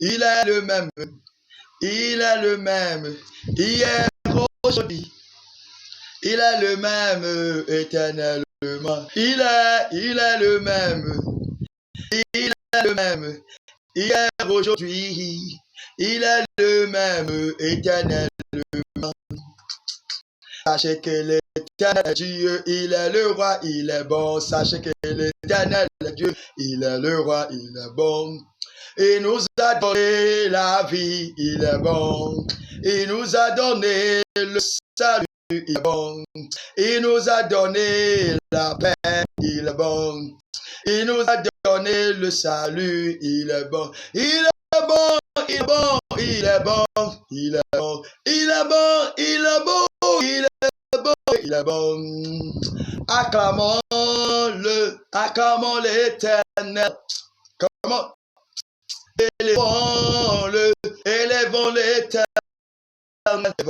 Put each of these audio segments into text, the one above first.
Il est le même. Il est le même. Hier, aujourd'hui. Il est le même éternellement. Il est le même. Il est le même. Hier, aujourd'hui. Il est le même éternellement. Sachez que l'éternel Dieu, il est le roi, il est bon. Sachez que l'éternel Dieu, il est le roi, il est bon. Il nous a donné la vie, il est bon. Il nous a donné le salut, il est bon. Il nous a donné la paix, il est bon. Il nous a donné le salut, il est bon. Il est bon, il est bon, il est bon, il est bon. Il est bon, il est bon, il est bon, il est bon. Acclamons l'éternel. Comment? Élevons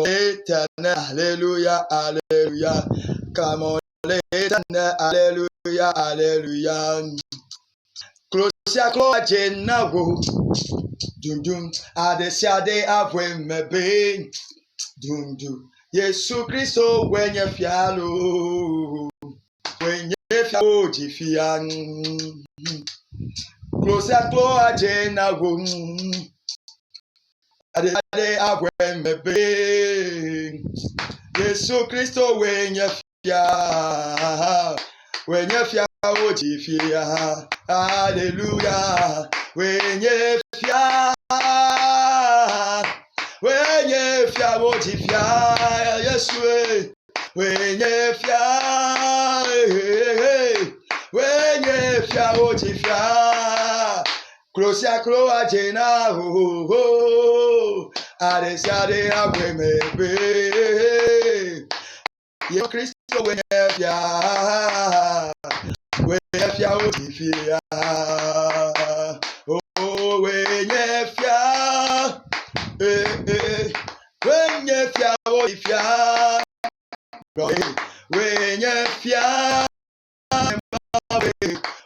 l'éternel, alléluia, alléluia. Acclamons l'éternel, alléluia, alléluia. Closia Cloa Jenago, dum dum, adesiade avwemebe, dum dum. Yesu Christo wenye fialo, jifian. Closia Cloa Jenago, adesiade avwemebe, Yesu Christo wenye fialo. When you fear, hallelujah. When you fear, yes, when you fear, close your clothes, Jenna, oh, Adesiade, Abwemebe, you Christ. When you fear, when you fear, oh, when you fear, when you fear, when you fear,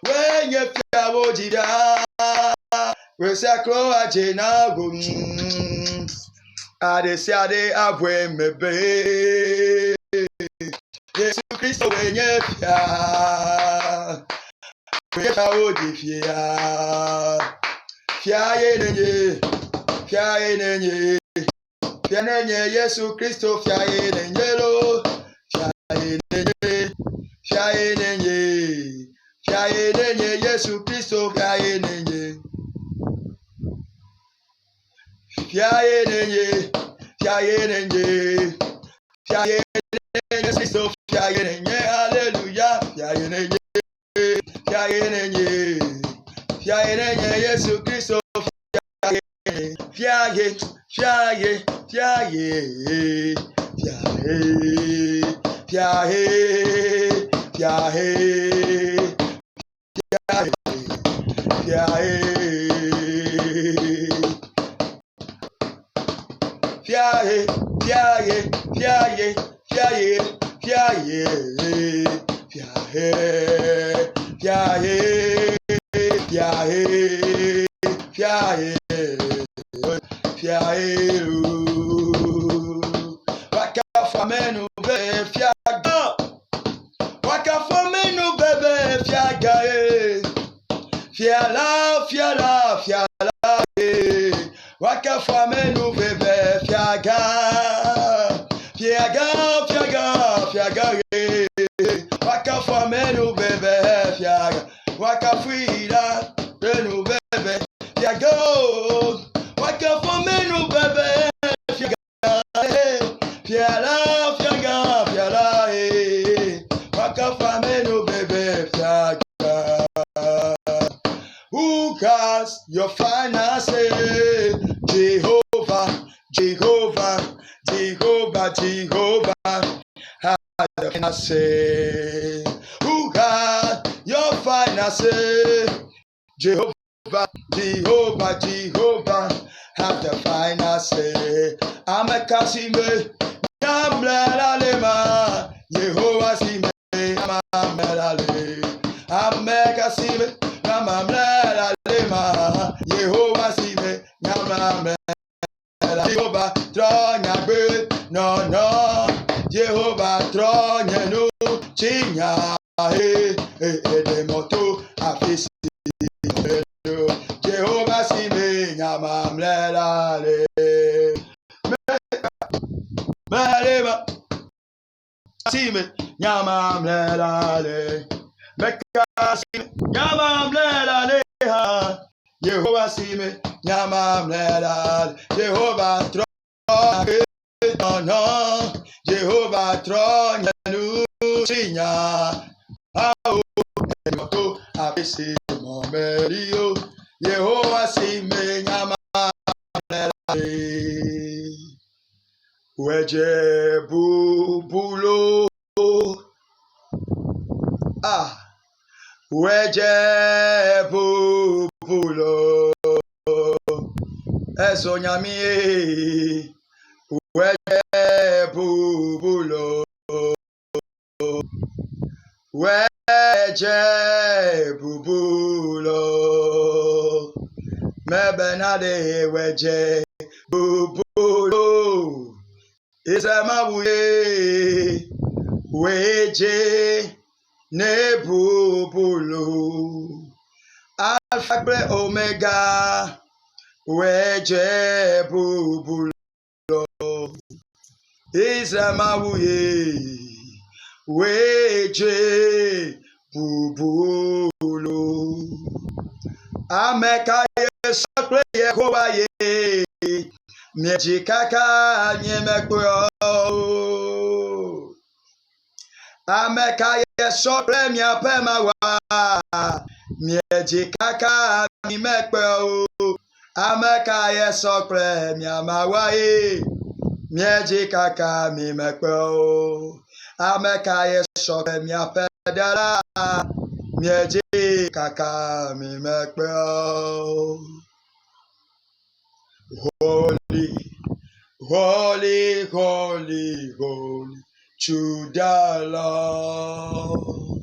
when you fear, we say, "Cloa Jena gum, adesiade avwemebe." Yesu Christo wenye fia odi fia yenenye Yesu Christo fia yenenye lo fia yenenye Yesu Christo fia yenenye Yes, Christo, fia yenenye, hallelujah, fia yenenye, Yesu Christo, fia Who casts your finances? Jehovah. Who got your finances? Jehovah, have the finances. I'm a Kasime, Yamlalema, Jehovah Sime, Yamlalale, I'm a Kasime, Yamlalema, Jehovah Sime, nyamamlela. Jehovah tronya be no no. Jehovah tronya no chinya de moto afisi. Jehovah si me nyamamlela le. Meleba si me nyamamlela le. Meka si me nyamamlela le ha. Jehovah si me nyamamlela. Jehovah tronya no no. Jehovah tronya nu chinya. Ao moto afisi mo merio. Jehovah si me nyamamlela le. Weje bubulo. Ah. Weje bubulo. Eso nyami. Weje bubulo. Weje bubulo. Mebenade weje bubulo. Isamabuye weje nebubulo. Alpha Omega weje bubulo. Isamabuye weje bubulo. Ameka yesokwe Yehowa ye. Miejikaka nyemekwe. Ameka yesokwe miapema wa. Miejikaka nyemekwe. Ameka yesokwe miamawa ye. Miejikaka nyemekwe. Ameka yesokwe miapedala. Miejikaka nyemekwe. Holy, holy, holy, holy, to the Lord.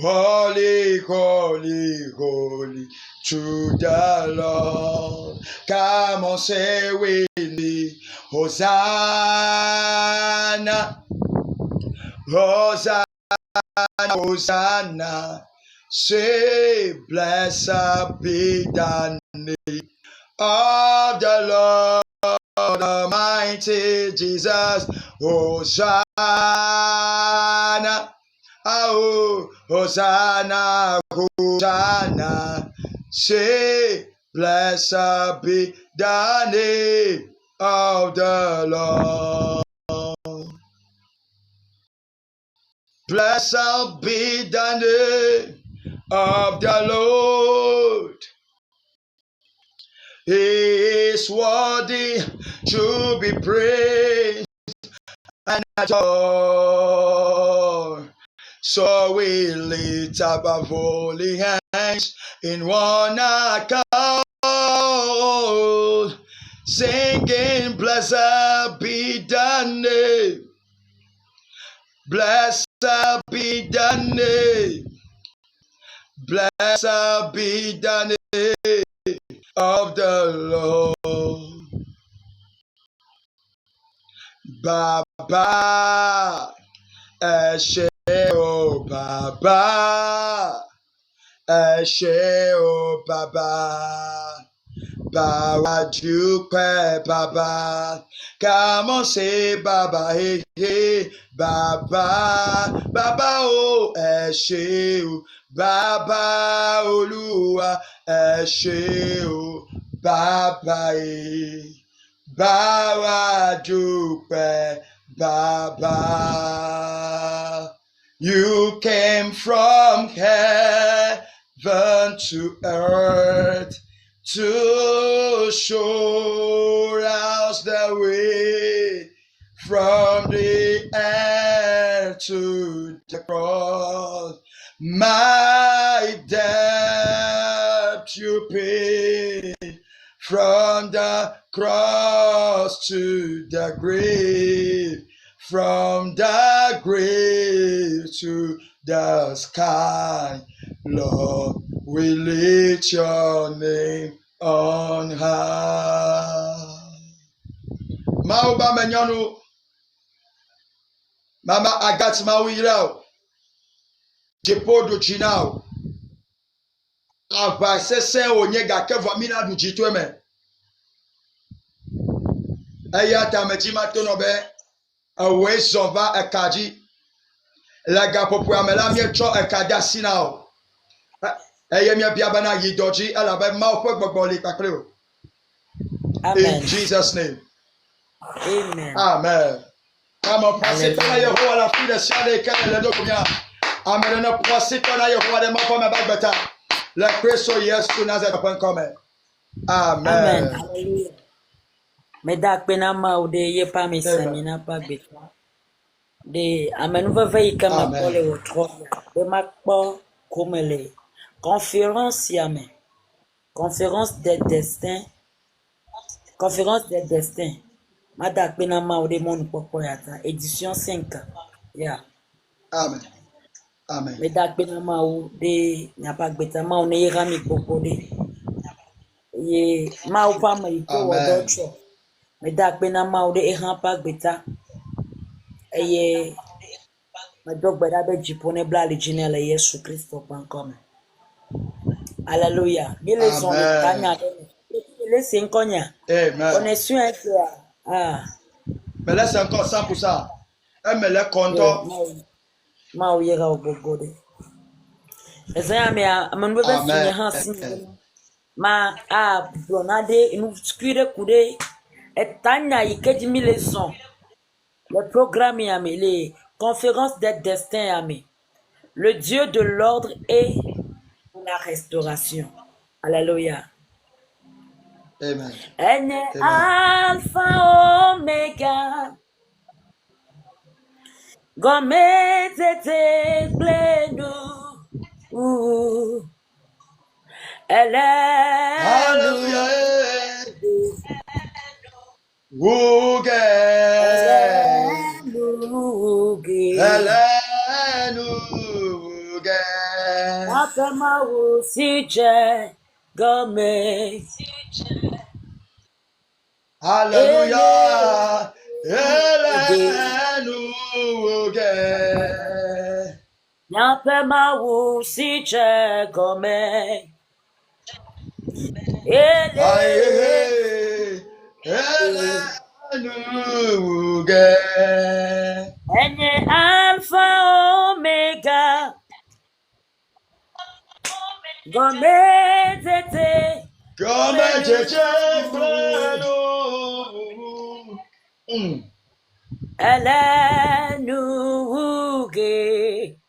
Holy, holy, holy, to the Lord. Come on, say with me, Hosanna, Hosanna, Hosanna. Say, blessed be the name of the Lord Almighty Jesus. Hosanna, oh, Hosanna, Hosanna. Say, blessed be the name of the Lord. Blessed be the name of the Lord. He is worthy to be praised and adored. So we lift up our holy hands in one accord, singing, blessed be the name, blessed be the name, blessed be the name of the Lord. Baba, Eshe o Baba, Eshe o Baba, Bawa Dupe Baba. Come on, say Baba, hey, hey, Baba, Baba, oh, Eshe o Baba, Olúwa, Eshe o Baba, Bawa Dupe Baba. You came from heaven to earth to show us the way from the earth to the cross. My debt you paid from the cross to the grave, from the grave to the sky. Lord, We lift your name on high. Mauba menyonu. Mama Agathe Mawirao. Jepodo Chinao. Avasese onyega kevo mina du jitweme. Eya tamejima tonobe. Awe zova ekaji. Lega popu amela miecho ekada sinao. Eya mia biabana yidoji alabe maupo gbogboli kakleo. Amen. In Jesus' name. Amen. Amen. Come on, pass it on your whole of the Sunday can look me. I'm gonna pass it on your whole of my back better. Let Christ so yes to Nazareth upon comment. Amen. Amen. Hallelujah. Medak penama ude ye pa mesamina pa betwa. De amenuva veille kama pole wotroya. De makpo kumele. Conférence yame. Conférence des destins. Conférence des destins. Madak penama ude mon popo yata. Édition 5. Yeah. Amen. Amen. Medak penama ude nyapak betama une yirami popo de. Ye ma upa ma iko wodocho. Medak penama ude ehampak beta. Eye madog beda be jipone bla original Yesu Kristo pankome. Alléluia. Mille sont les tanya. Les 5 ans. Amen. Connexion est là. Ah. Mais laisse encore 100%. Et me le compte. Ma uyera obogode. Ezaya me amanu be finye hansi. Ma a donade inu skure kude etanya ikeji mille sont. Le programme yame les conférences des destins yame. Le Dieu de l'ordre et la restauration. Alléluia. Amen. Ene Alpha Omega. Gomete pleno. Hallelujah. Wuge. Hallelujah. Akama usije gome. Hallelujah. Hallelujah. Akama usije gome. Hallelujah. Enye Alpha Omega. Gomete. Elenuge.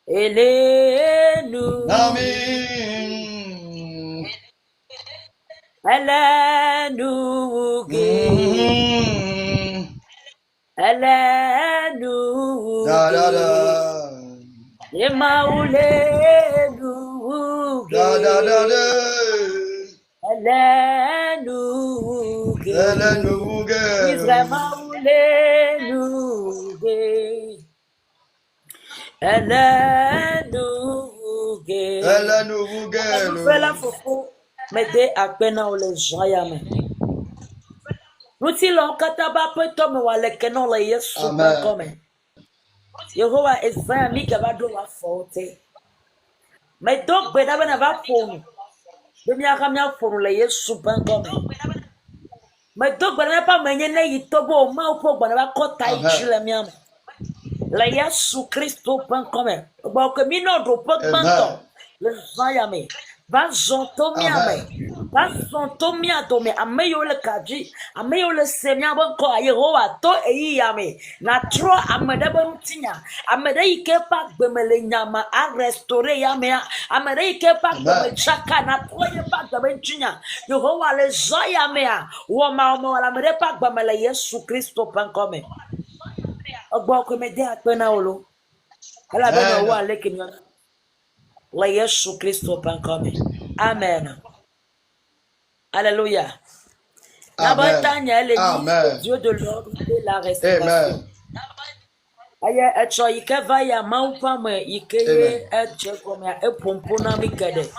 Elenu. Amen. Elenuge. Elenuge. Emaulenuge. Elenuge. Israelmaulenuge. Elenuge. Fela fofo mede akpena ole joyame. Nuti lo kataba peto me wale kenon le Yesu bankome. Yehowa Isaiah mika bado wa forte. Me dog beda bena va fonu. Demi akamya fonu le Yesu bankome. Me dog beda pa menye ne yitobo ma upo bana ba kota ichile miam. Le Yesu Kristo bankome. Ba ko mi no do pok bankom. Le Zayame. Va zontomiame. Va zontomiatome. Ameyo le kaji. Ameyo le semia banko ayehowa to eyame. Na tro amede bantinya. Amede ike pa gbemele nyama a restaurer yame. Amede ike pa gbemele chaka na toye pa gbementinya. Yehowa le Zayame. Woma wala amede pa gbemele Yesu Kristo pankome. Ogbo ko me de apena olo. Ela bena wa lekinyo. La Yesu Kristo pankome. Amen. Alléluia. La Bretagne, elle est Dieu de l'ordre et la restauration. Aye echo yike vaya maupa me yike ye eche komya epompo na mikede.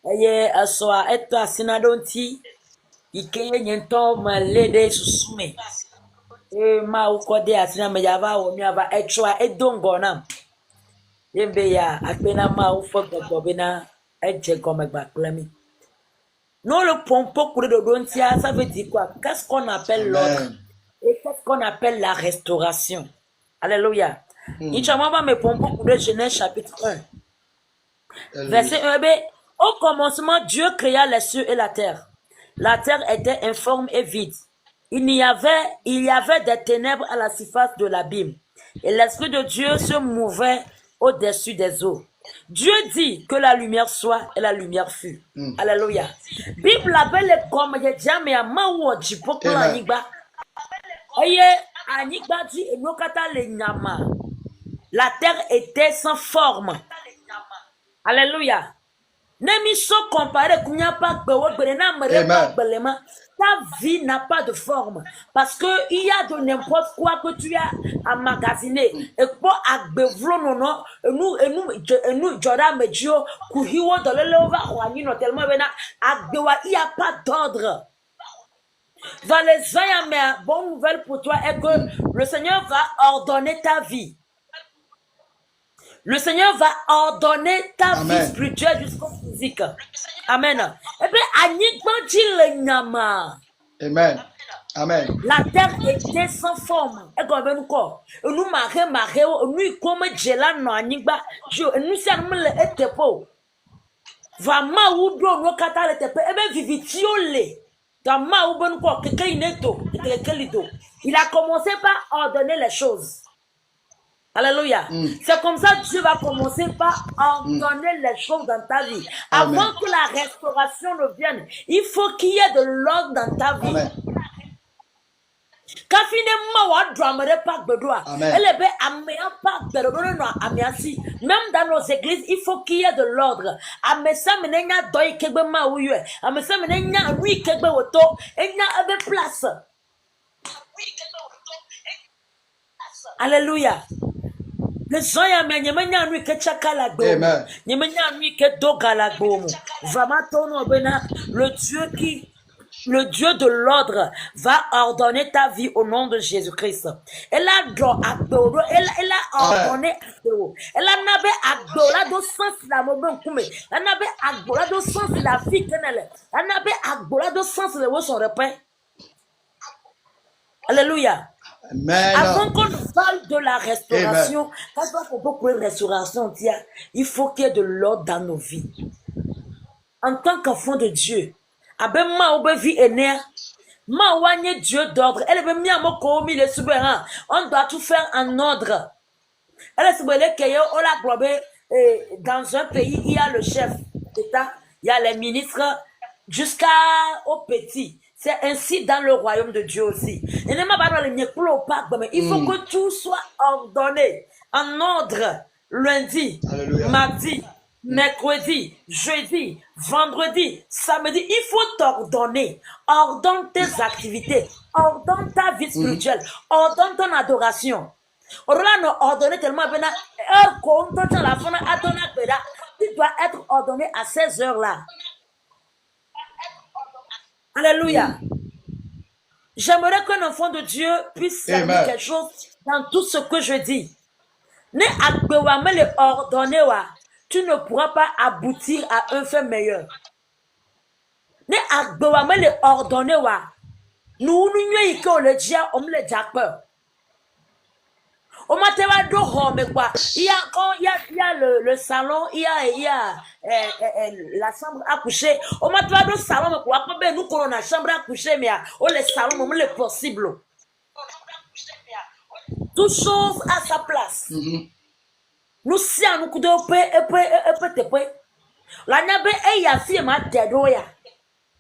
Aye aswa eto asina donti yike ye nyento ma lede susume. Ma ukode asina me yava wo mi ava echo edongo na. Yembe ya akpena ma ufo gogo bena eche komegba klemi. Non le pompo coulé de dontia, ça veut dire quoi? Qu'est-ce qu'on appelle l'ordre? Et qu'est-ce qu'on appelle la restauration? Alléluia. Inch'Allah, mes pompons coulé Genèse chapitre 1. Verset 1b. Au commencement, Dieu créa les cieux et la terre. La terre était informe et vide. Il y avait des ténèbres à la surface de l'abîme. Et l'Esprit de Dieu se mouvait au-dessus des eaux. Dieu dit que la lumière soit et la lumière fut. Alléluia. Bible appelle comme jamais à mawo jipoko anigba. Oye anigba dit enokata le nyama. La terre était sans forme. Alléluia. N'émission comparée qu'il n'y a pas de ta vie n'a pas de forme. Parce qu'il y a de n'importe quoi que tu as emmagasiné. Et pour agbevlo non, nous, Jordan Medjo, Kuhiwo, dans le leva, Juanino, tellement bena, agbewa, il n'y a pas d'ordre. Dans les ans, mais bonne nouvelle pour toi est que le Seigneur va ordonner ta vie. Le Seigneur va ordonner ta vie spirituelle jusqu'au physique. Amen. Et puis, Amen. Amen. La terre était sans forme. Et comme nous quoi? Nous marrons, nous comme Jela no anigba. Nous sommes le etepo. Vraiment où do no kata le tepe. Et bien vivitiole. Dans ma ou bon quoi? Quelqu'un ineto, quelqu'un. Il a commencé par ordonner les choses. Alléluia. C'est comme ça que Dieu va commencer par ordonner les choses dans ta vie. Amen. Avant que la restauration ne vienne, il faut qu'il y ait de l'ordre dans ta vie. Amen. Quand finalement, on doit pas bedoua. Elle est pas même dans nos églises, il faut qu'il y ait de l'ordre. Amesa menenya doi kegbe ma ouye. Amesa menenya lui kegbe woto. Enya ebe place. Alléluia. Le son ya me nyemenya nui ke chakala gbo. Nyemenya nui ke dogala gbo. Vraiment ton bena le Dieu de l'ordre va ordonner ta vie au nom de Jésus-Christ. Elle a ordonné elle a nabe agbola do sens la moben kume. Elle nabe agbola do sens la vie kenele. Elle nabe agbola do sens le wo son repas. Alléluia. Amen. Avant qu'on parle de la restauration, quand on peut pour une restauration, il faut qu'il y ait de l'ordre dans nos vies. En tant qu'enfant de Dieu, Dieu d'ordre. On doit tout faire en ordre. Dans un pays, il y a le chef d'État, il y a les ministres, jusqu'au petit. C'est ainsi dans le royaume de Dieu aussi. Il faut que tout soit ordonné, en ordre, lundi, mardi, mercredi, jeudi, vendredi, samedi. Il faut t'ordonner. Ordonne tes activités. Ordonne ta vie spirituelle. Ordonne ton adoration. On a ordonné tellement bien. Tu dois être ordonné à ces heures-là. Alléluia. J'aimerais qu'un enfant de Dieu puisse savoir quelque chose dans tout ce que je dis. Ne akbewame le ordonner wa, tu ne pourras pas aboutir à un fait meilleur. Ne akbewame le ordonner wa, nous n'y que le dia on le jakper. Au matin il y a le salon, il y a la chambre à coucher. Au matin le salon nous qu'on a chambre à coucher mais le salon le possible. Toute chose à sa place. Nous si nous coudons la nabe e ya fie ma dedoya.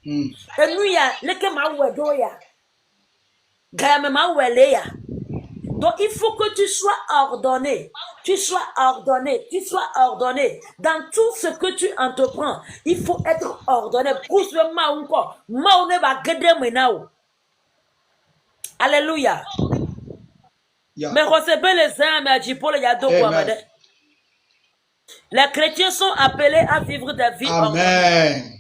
Enu ya leke ma wedoya. Gaya ma weleya. Donc il faut que tu sois ordonné. Tu sois ordonné. Tu sois ordonné. Dans tout ce que tu entreprends, il faut être ordonné. Alléluia. Yeah. Mais recevez les âmes à Djipol et Yado Kouamade. Les chrétiens sont appelés à vivre des vies ordonnées. Amen.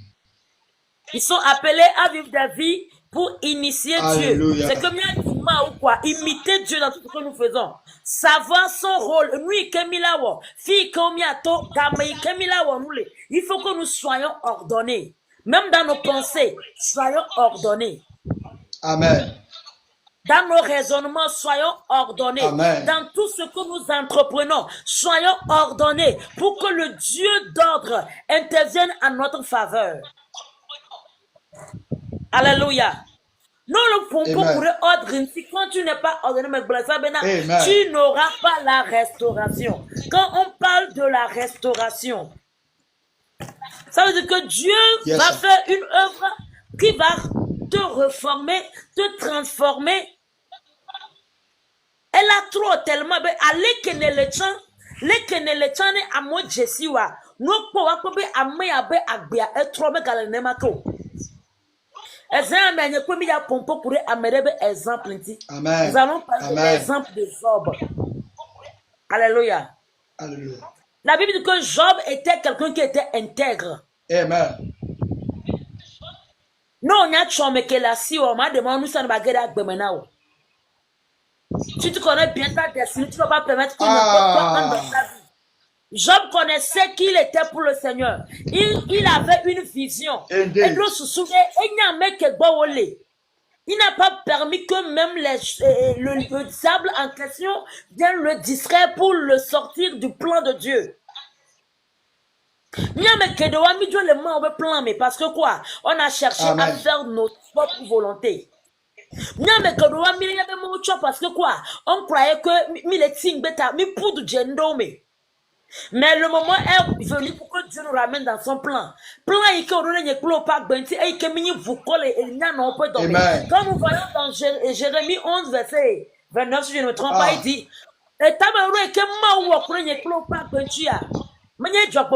Ils sont appelés à vivre des vies pour initier Alléluia. Dieu. C'est comme ou quoi, imiter Dieu dans tout ce que nous faisons. Savoir son rôle. Nous, il faut que nous soyons ordonnés. Même dans nos pensées, soyons ordonnés. Amen. Dans nos raisonnements, soyons ordonnés. Amen. Dans tout ce que nous entreprenons, soyons ordonnés pour que le Dieu d'ordre intervienne en notre faveur. Alléluia. Non, le pompon pourrait ordre. Si quand tu n'es pas ordonné, tu n'auras pas la restauration. Quand on parle de la restauration, ça veut dire que Dieu va faire une œuvre qui va te reformer, te transformer. Elle a trop tellement. Allez que ne le chan, les que ne le chan à moi Jessiwa. Nous pouvons pas amener à bien être trop mais qu'elle n'est pas trop. Exemple, mais nous pouvons dire pompo pour amener exemple. Amen. Nous allons parler de l'exemple de Job. Alléluia. Alléluia. La Bible dit que Job était quelqu'un qui était intègre. Amen. Non, on a chômé que la si on m'a demandé nous ça ne va pas maintenant. Si tu connais bien ta destinée, tu ne vas pas permettre que n'importe quoi entre dans ta vie. Job connaissait qu'il était pour le Seigneur. Il avait une vision. Et nous se souvenons, il n'a pas permis que même le diable en question vienne le distraire pour le sortir du plan de Dieu. Parce que quoi? On a cherché à faire notre propre volonté. Parce que quoi? On croyait que mais le moment est venu pour que Dieu nous ramène dans son plan. Plan et que on ne peut pas bâtir et que vous collez et non peut dormir. Quand nous voyons dans Jérémie 11 verset 29 si je ne me trompe pas, il dit et tabaroué que ma ou prenez pas bâtir. Dieu a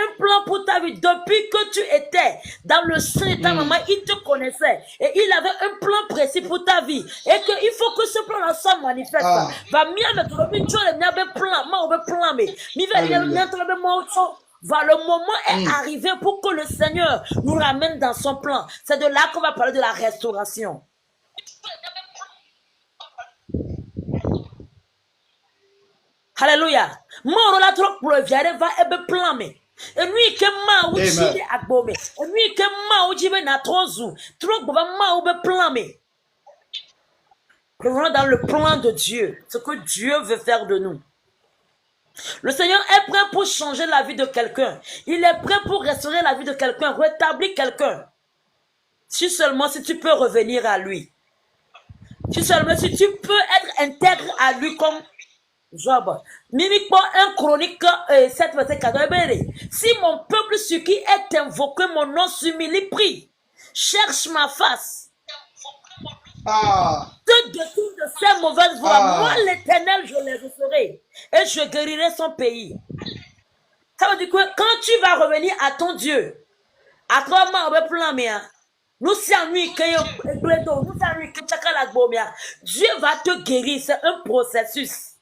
un plan pour ta vie. Depuis que tu étais dans le sein de ta maman, il te connaissait. Et il avait un plan précis pour ta vie. Et qu'il faut que ce plan-là soit manifeste. Va le moment est arrivé pour que le Seigneur nous ramène dans son plan. C'est de là qu'on va parler de la restauration. Alléluia. Mon la trop pour le viare va ebe plame. Et lui que ma ou jibe agbome. Et lui que ma ou jibe na trozu. Trop va ma ou be plame. Revenons dans le plan de Dieu. Ce que Dieu veut faire de nous. Le Seigneur est prêt pour changer la vie de quelqu'un. Il est prêt pour restaurer la vie de quelqu'un, rétablir quelqu'un. Si seulement si tu peux revenir à lui. Si seulement si tu peux être intègre à lui comme Job. Mimique pas un chronique 7 verset 14. Si mon peuple sur qui est invoqué mon nom s'humilie, prie, cherche ma face. Te détourne de ces mauvaises voies. Moi, l'Éternel, je les referai et je guérirai son pays. Ça veut dire que quand tu vas revenir à ton Dieu, à toi, nous Dieu va te guérir. C'est un processus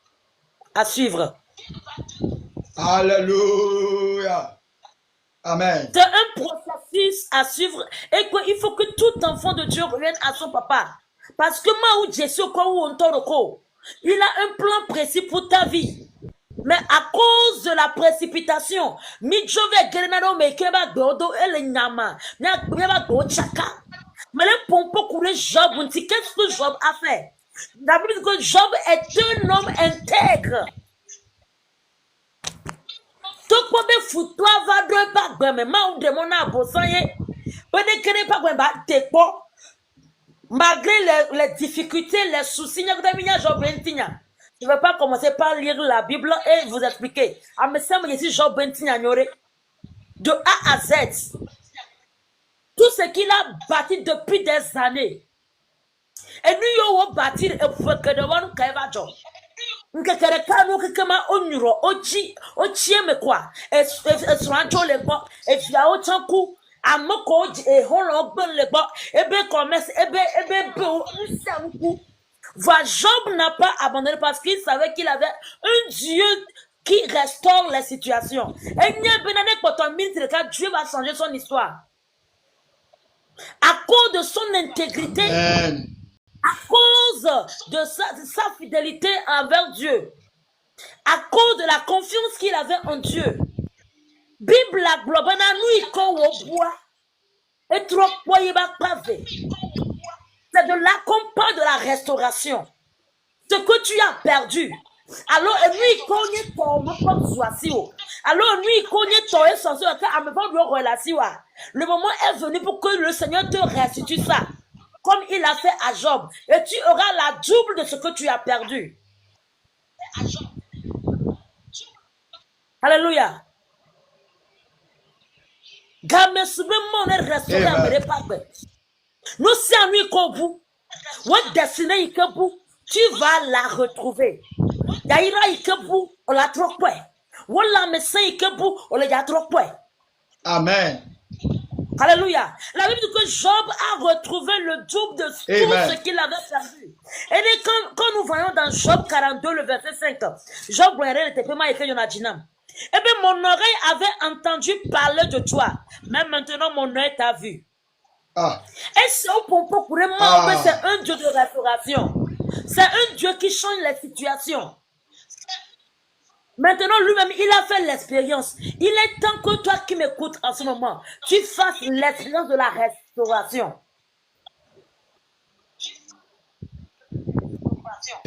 à suivre. Alléluia. Amen. C'est un processus à suivre et qu'il faut que tout enfant de Dieu revienne à son papa. Parce que il a un plan précis pour ta vie. Mais à cause de la précipitation, mais le pompo courait Job, qu'est-ce que Job a fait? D'abord que Job est un homme intègre. Donc, pour me foutre, va de pas mais ma ou de mon abossanye. Malgré les difficultés, les soucis, je ne vais pas commencer par lire la Bible et vous expliquer. De A à Z. Tout ce qu'il a bâti depuis des années. Et nous avons bâti et vous faites que de voir nous kaiva job. Nkekere nous kama onuro ochi me quoi. Et srancho le bo et fia o chanku amoko e holo gbon le bo ebe commerce ebe be o nsanku. Voilà, Job n'a pas abandonné parce qu'il savait qu'il avait un Dieu qui restaure les situations. Et Dieu va changer son histoire. À cause de son intégrité, Amen. à cause de sa fidélité envers Dieu, à cause de la confiance qu'il avait en Dieu. Bible la globale nous y bois et trop pavé. C'est de là qu'on parle de la restauration. Ce que tu as perdu. Alors, lui, connaît ton alors, lui, connaît ton essentiel. Le moment est venu pour que le Seigneur te restitue ça. Comme il a fait à Job. Et tu auras la double de ce que tu as perdu. Alléluia. Nous sommes en bout. Votre destinée tu vas la retrouver. Yaira ikebu, on la trop peu. Wala messe ikebu, on la trop peu. Amen. Alléluia. La Bible dit que Job a retrouvé le double de tout ce qu'il avait perdu. Et quand nous voyons dans Job 42, le verset 5, Job n'était pas écrit Yonadinam. Eh bien, mon oreille avait entendu parler de toi. Mais maintenant, mon oeil t'a vu. Et c'est un Dieu de restauration. C'est un Dieu qui change les situations. Maintenant, lui-même, il a fait l'expérience. Il est temps que toi qui m'écoutes en ce moment, tu fasses l'expérience de la restauration.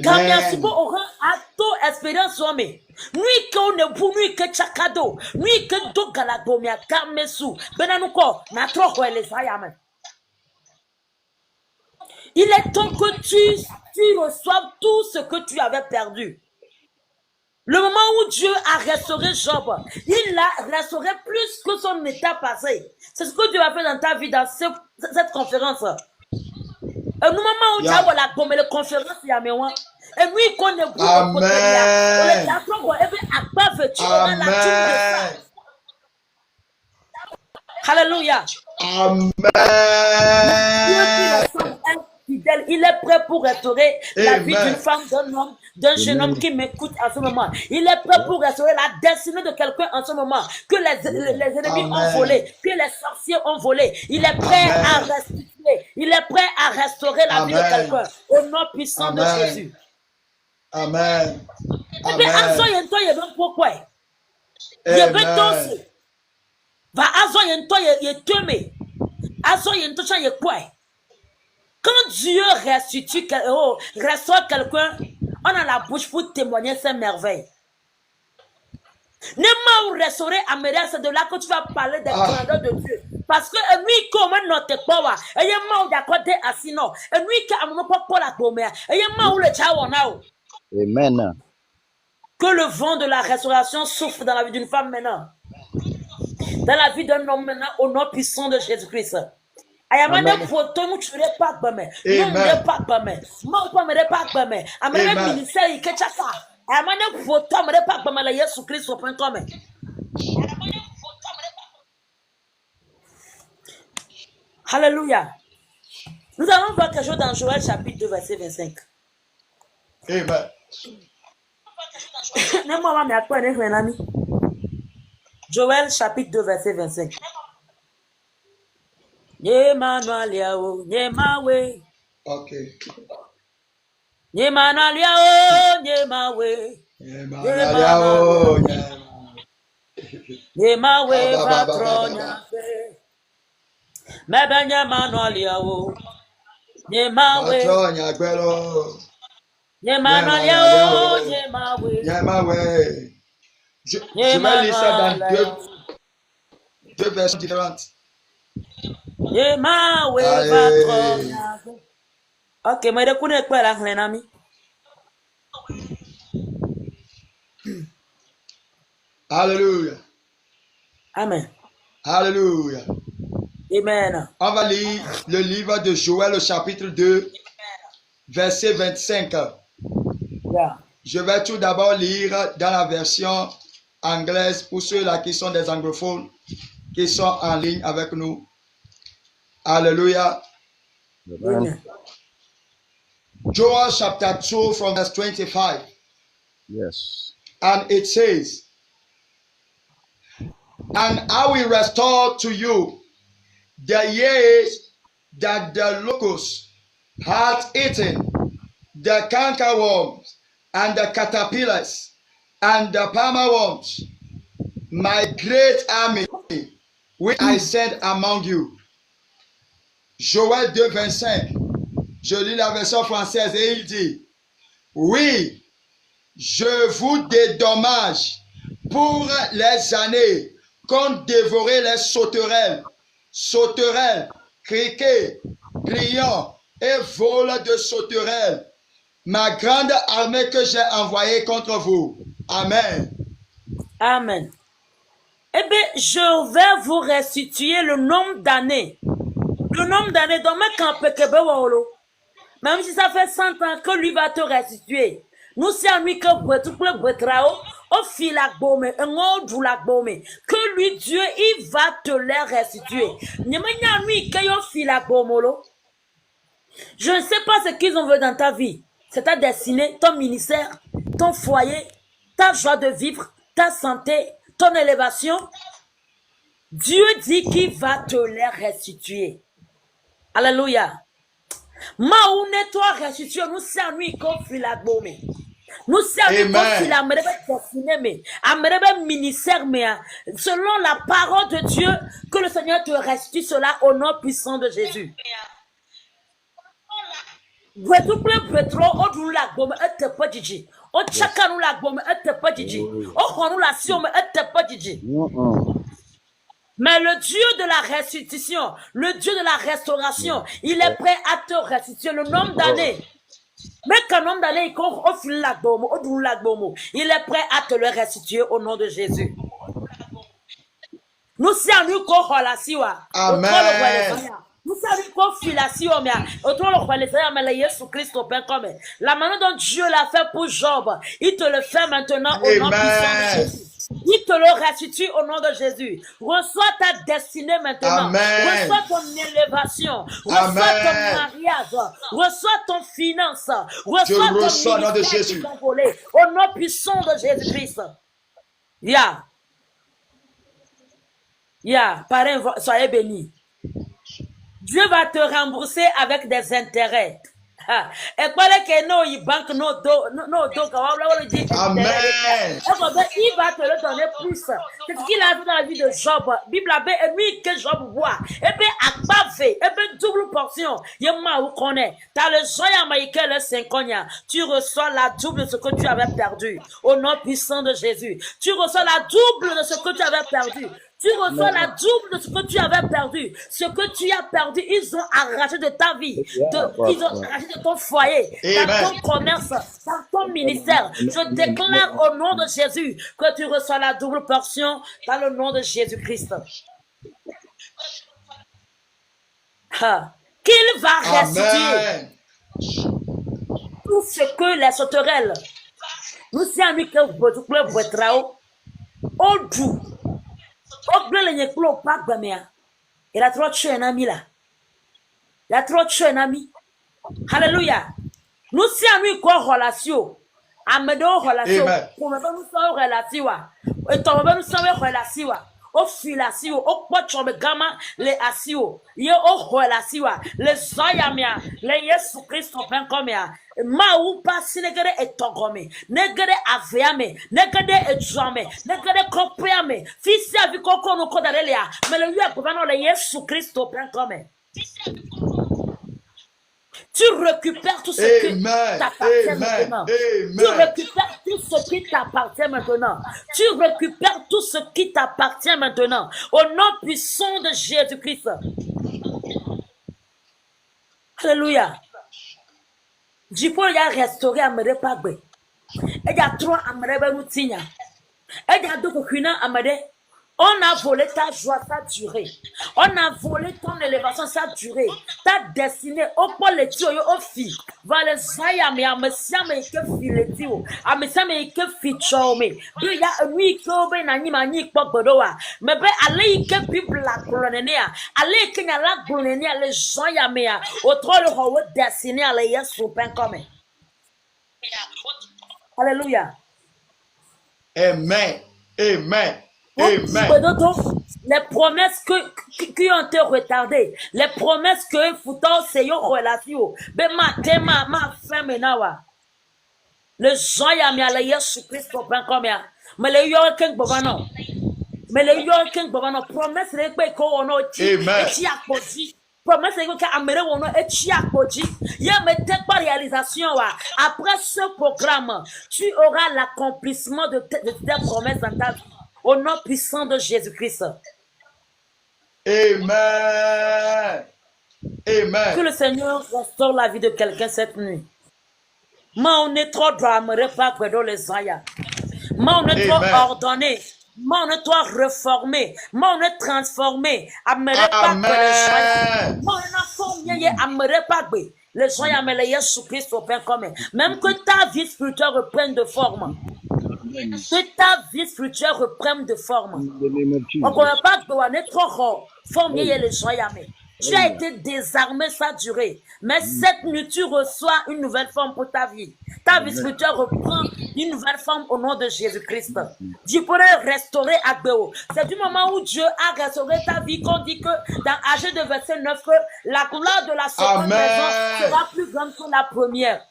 Quand Yasuko aura ato expérience mais nous que on pour nous que chakado nous que do galadomia kamesu benanuko na trop les sayame. Il est temps que tu reçoives tout ce que tu avais perdu. Le moment où Dieu a restauré Job, il l'a restauré plus que son état passé. C'est ce que Dieu a fait dans ta vie, dans cette conférence. Et le moment où tu as la conférence, il y a moi. Et lui, qu'on est beaucoup de Alléluia. Amen. Fidèle, il est prêt pour restaurer la vie d'une femme, d'un homme, d'un jeune homme qui m'écoute en ce moment. Il est prêt pour restaurer la destinée de quelqu'un en ce moment, que les ennemis ont volé, que les sorciers ont volé. Il est prêt à restituer, il est prêt à restaurer la vie de quelqu'un au nom puissant de Jésus. Amen. Et bien, pourquoi? Quand Dieu restaure quelqu'un, on a la bouche pour témoigner ses merveilles. N'est-ce pas restaurer Amélia, c'est de là que tu vas parler des grandeurs de Dieu. Parce que lui, comme notre power, et il y a mal d'accord des assinants, et lui, qui a mon papa la commère, et il y a mal le tchawanao. Amen. Que le vent de la restauration souffle dans la vie d'une femme maintenant. Dans la vie d'un homme maintenant, au nom puissant de Jésus-Christ. Ayamane photo nous tu pas bame. Nous pas bame. Moi pas me pas bame. Amene ministère ikechaka. Ayamane photo me pas bame la Yesu Christ au point comme. Alléluia. Nous allons voir quelque chose dans Joël chapitre 2 verset 25. Amen. Joël chapitre 2 verset 25. Yemanuel yao, Yemawe. Ok. Yemanuel yao, Yemawe. Yemanuel yao, Yemawe patronya. Mebe Yemanuel yao, Yemawe. Patronya gbelo. Yemanuel yao, Yemawe. Yemawe. Je vais lire ça dans deux versions différentes. Ok, mais de quoi est la ami? Alléluia. Amen. Alléluia. Amen. On va lire le livre de Joël au chapitre 2, verset 25. Yeah. Je vais tout d'abord lire dans la version anglaise pour ceux-là qui sont des anglophones, qui sont en ligne avec nous. Alléluia. Amen. Joel chapter 2 from verse 25. Yes. And it says, and I will restore to you the years that the locust hath eaten, the cankerworms, and the caterpillars, and the palmerworms, my great army, which I sent among you. Joël 2, 25. Je lis la version française et il dit, oui, je vous dédommage pour les années qu'ont dévoré les sauterelles, criquets, grillons et vols de sauterelles, ma grande armée que j'ai envoyée contre vous. Amen. Amen. Eh bien, je vais vous restituer le nombre d'années. Le nombre d'années dans ma campagne, même si ça fait 100 ans que lui va te restituer. Nous sommes lui que au fil la baume, que lui Dieu, il va te les restituer. Je ne sais pas ce qu'ils ont vu dans ta vie. C'est ta destinée, ton ministère, ton foyer, ta joie de vivre, ta santé, ton élévation. Dieu dit qu'il va te les restituer. Alléluia. Maoune toi restituer, nous sommes lui qu'on fait la baume. Nous sommes lui qu'on fait la destinée, mais à ministère, mais selon la parole de Dieu, que le Seigneur te restitue cela au nom puissant de Jésus. Bretou plein pétro, au dou la baume, et te pas diji. Au chaka nous la baume, et te pas diji. Au chou la sion, et te pas diji. Mais le Dieu de la restitution, le Dieu de la restauration, il est prêt à te restituer le nombre d'années. Mais qu'un nombre d'années, il est prêt à te le restituer au nom de Jésus. Nous sommes nous qu'on relation. Amen. Nous savons qu'on fait la sion, mais autour le roi les mais le Jésus Christ au pain comme la manière dont Dieu l'a fait pour Job, il te le fait maintenant au nom puissant de Jésus. Il te le restitue au nom de Jésus. Reçois ta destinée maintenant. Amen. Reçois ton élévation. Reçois ton mariage. Reçois ton finance. Reçois ton nom de ministère Jésus. qui t'a volé. Au nom puissant de Jésus-Christ. Parrain, soyez bénis. Dieu va te rembourser avec des intérêts. Et quoi que non, il banque no do, Amen. il va te le donner plus. C'est ce qu'il a vu dans la vie de Job. Bible a et lui que Job voit. Et bien, à bavé, et bien, double portion. Yema ou connaît. T'as le joyeux amaïque le 5 ans. Tu reçois la double de ce que tu avais perdu. Au nom puissant de Jésus. Tu reçois la double de ce que tu avais perdu. Tu reçois la double de ce que tu avais perdu. Ce que tu as perdu, ils ont arraché de ta vie. Ils ont arraché de ton foyer, dans ton commerce, dans ton ministère. Je déclare au nom de Jésus que tu reçois la double portion dans le nom de Jésus-Christ. Qu'il va restituer tout ce que les sauterelles, nous sommes que vous au doux. Il a trop tué un ami là. Il a trop tué un ami. Alléluia. Nous sommes quoi relation. Amedo relation. Pour me nous sommes relation. Et ton nous sommes relation. Au filasio, au pocho me gama les asio. Ye au relation. Les zoyamia. Les Yesu Christ pen comme ya. Ma ou pas si negere et togome. Negere aveame. Negere et jame. Negere compreame. Fils avec coco no kodarelia. Mais le lieu pour le Yesu Christ pen comme. Tu récupères tout ce qui t'appartient maintenant. Tu récupères tout ce qui t'appartient maintenant. Tu récupères tout ce qui t'appartient maintenant. Au nom puissant de Jésus-Christ. Alléluia. Jipo ya restauré amere pagbe. E ya tro amere be nutia. E ya do kokuna amere. On a volé ta joie, ça a duré. On a volé ton élévation, ça a duré. Ta destinée, au point le tio, au fi. Va le zaya, mais à me siame que fi le tio. À me siame que fi chome. Il y a un nuit que obe na ni mani kwa bodoa. Mais ben, allez que bible la colonnéa. Allez que na la colonnéa, les gens ya mea. Au trop le haut destiné, allez yes, au pain comme. Alléluia. Amen. Amen. Les promesses qui ont été retardées, les promesses que Fouton c'est une relation, ben ma femme nawa. Le joie ya mi ala Yesu Christ au pain comme ya. Mais les yo ken bobano. Mais les yo ken bobano promesse les pe ko ono ti et akoji. Promesse les que amere ono et akoji. Ya mette pas réalisation wa. Après ce programme, tu auras l'accomplissement de tes promesses dans ta vie. Au nom puissant de Jésus-Christ. Amen. Amen. Que le Seigneur restaure la vie de quelqu'un cette nuit. Ma on est trop droit, me pas que les aya. Ma on est trop ordonné. Ma on est trop réformé. Ma on est transformé. Amere pas que les aya. Ma on a formé amere pas que les aya me les Jésus-Christ au pain commun. Même que ta vie spirituelle reprenne de forme. Que ta vie spirituelle reprenne de forme. On ne connaît pas que on est trop formé les joyeux. Tu as été désarmé, ça a duré. Mais cette nuit, tu reçois une nouvelle forme pour ta vie. Ta vie spirituelle reprend une nouvelle forme au nom de Jésus-Christ. Dieu pourrait restaurer Agbéo. C'est du moment où Dieu a restauré ta vie qu'on dit que dans Agé de verset 9, que la couleur de la seconde maison sera plus grande que la première.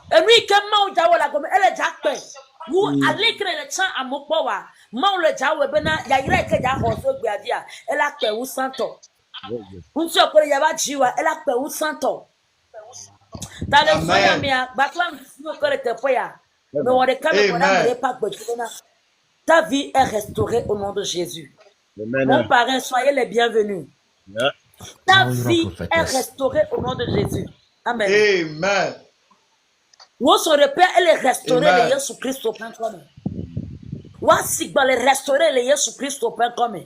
Et lui, comment on la gomme, elle est déjà peine. Vous allez créer le champ à Mokowa. Mon le jawe bena, ya ira que ya hoso biadia. Elle a fait ou santo. Un se okore ya ba jiwa, elle a fait ou santo. Dans le soya mia, baklam si okore te poya. Mais on est quand même pas botona. Ta vie est restaurée au nom de Jésus. Mon parrain, soyez les bienvenus. Ta vie est restaurée au nom de Jésus. Amen. Amen. Votre repère, elle est restaurée le Jésus-Christ au pain commun. Wasigba le restaurer le Jésus-Christ au pain commun.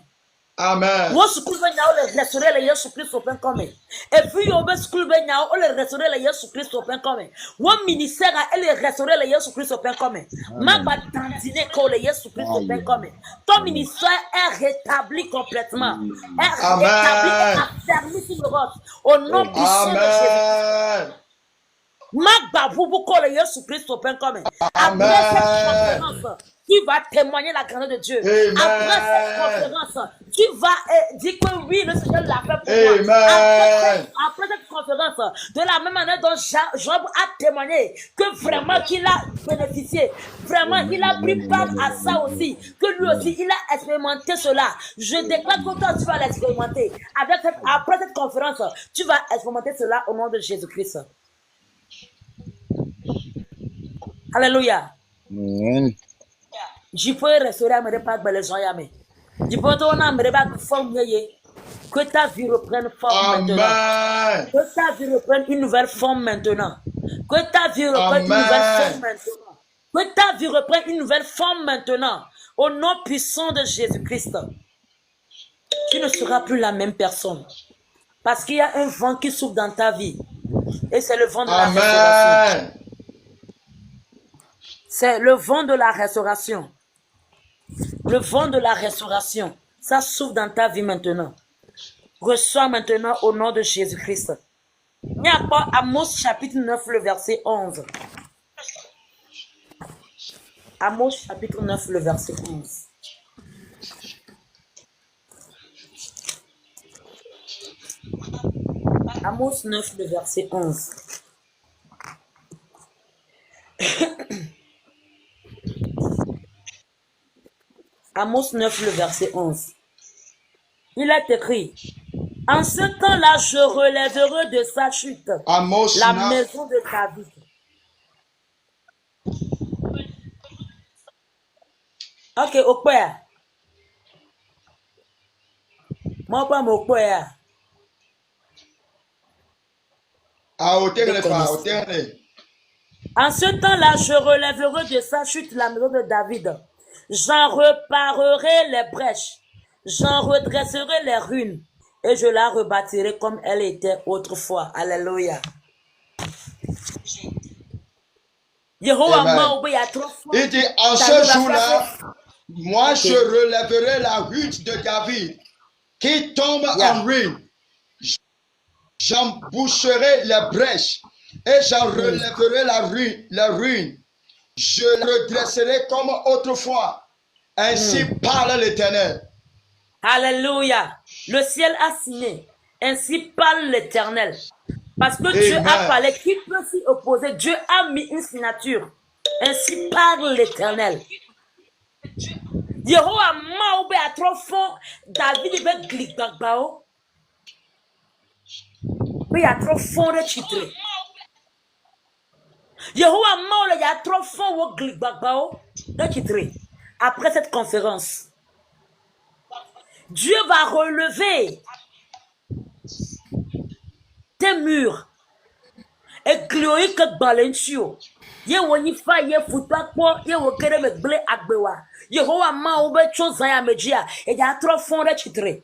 Amen. Votre school ben yao le restaurer le Jésus-Christ au pain commun. Et puis au school ben yao le restaurer le Jésus-Christ au pain commun. One ministère elle est restaurer le Jésus-Christ au pain commun. Ma ba tantine ko le Jésus-Christ au pain commun. Ton ministère est rétabli complètement. Est rétabli et affermi sur le roc. Au nom puissant de Jésus. Magba vous le Jésus-Christ au pain commun. Après cette conférence, tu vas témoigner la grandeur de Dieu. Amen. Après cette conférence, tu vas dire que oui, le Seigneur l'a fait pour moi. Après cette conférence, de la même manière dont Job a témoigné que vraiment qu'il a bénéficié, vraiment il a pris part à ça aussi, que lui aussi il a expérimenté cela. Je déclare que toi tu vas l'expérimenter. Après cette conférence, tu vas expérimenter cela au nom de Jésus-Christ. Alléluia. Amen. Je peux restaurer à me repas les gens yamé. Je peux te donner à me repas forme que ta vie reprenne forme maintenant. Que ta vie reprenne une nouvelle forme maintenant. Que ta vie reprenne une nouvelle forme maintenant. Que ta vie reprenne une nouvelle forme maintenant. Au nom puissant de Jésus-Christ. Tu ne seras plus la même personne. Parce qu'il y a un vent qui souffle dans ta vie. Et c'est le vent de la restauration. C'est le vent de la restauration. Le vent de la restauration. Ça souffle dans ta vie maintenant. Reçois maintenant au nom de Jésus-Christ. Il y a pas Amos chapitre 9, le verset 11. Amos chapitre 9, le verset 11. Amos 9, le verset 11. Amos 9, le verset 11. Il est écrit, en ce temps-là, je relèverai de sa chute Amos la maison de David. Ok, au père. Moi, pas mon père. En ce temps-là, je relèverai de sa chute la maison de David. J'en reparerai les brèches. J'en redresserai les ruines. Et je la rebâtirai comme elle était autrefois. Alléluia. Amen. Il dit, en ce jour-là, moi je relèverai la hutte de David qui tombe en ruine. J'en boucherai les brèches et j'en relèverai la ruine. Je la redresserai comme autrefois. Ainsi parle l'Éternel. Alléluia. Le ciel a signé. Ainsi parle l'Éternel. Parce que Dieu a parlé. Qui peut s'y opposer? Dieu a mis une signature. Ainsi parle l'Éternel. Yehowa maoube a trop fort. David veut glibagbao. Mais il y a trop fort de titre. Yehowa maoule il y a trop fort de glibagbao de titre. Après cette conférence, Dieu va relever tes murs et glorifier que Balentio. Ye woni fa ye futa ko ye wo kere me ble agbewa. Yehowa ma ube chose ya mejia e ya trop fond de titre.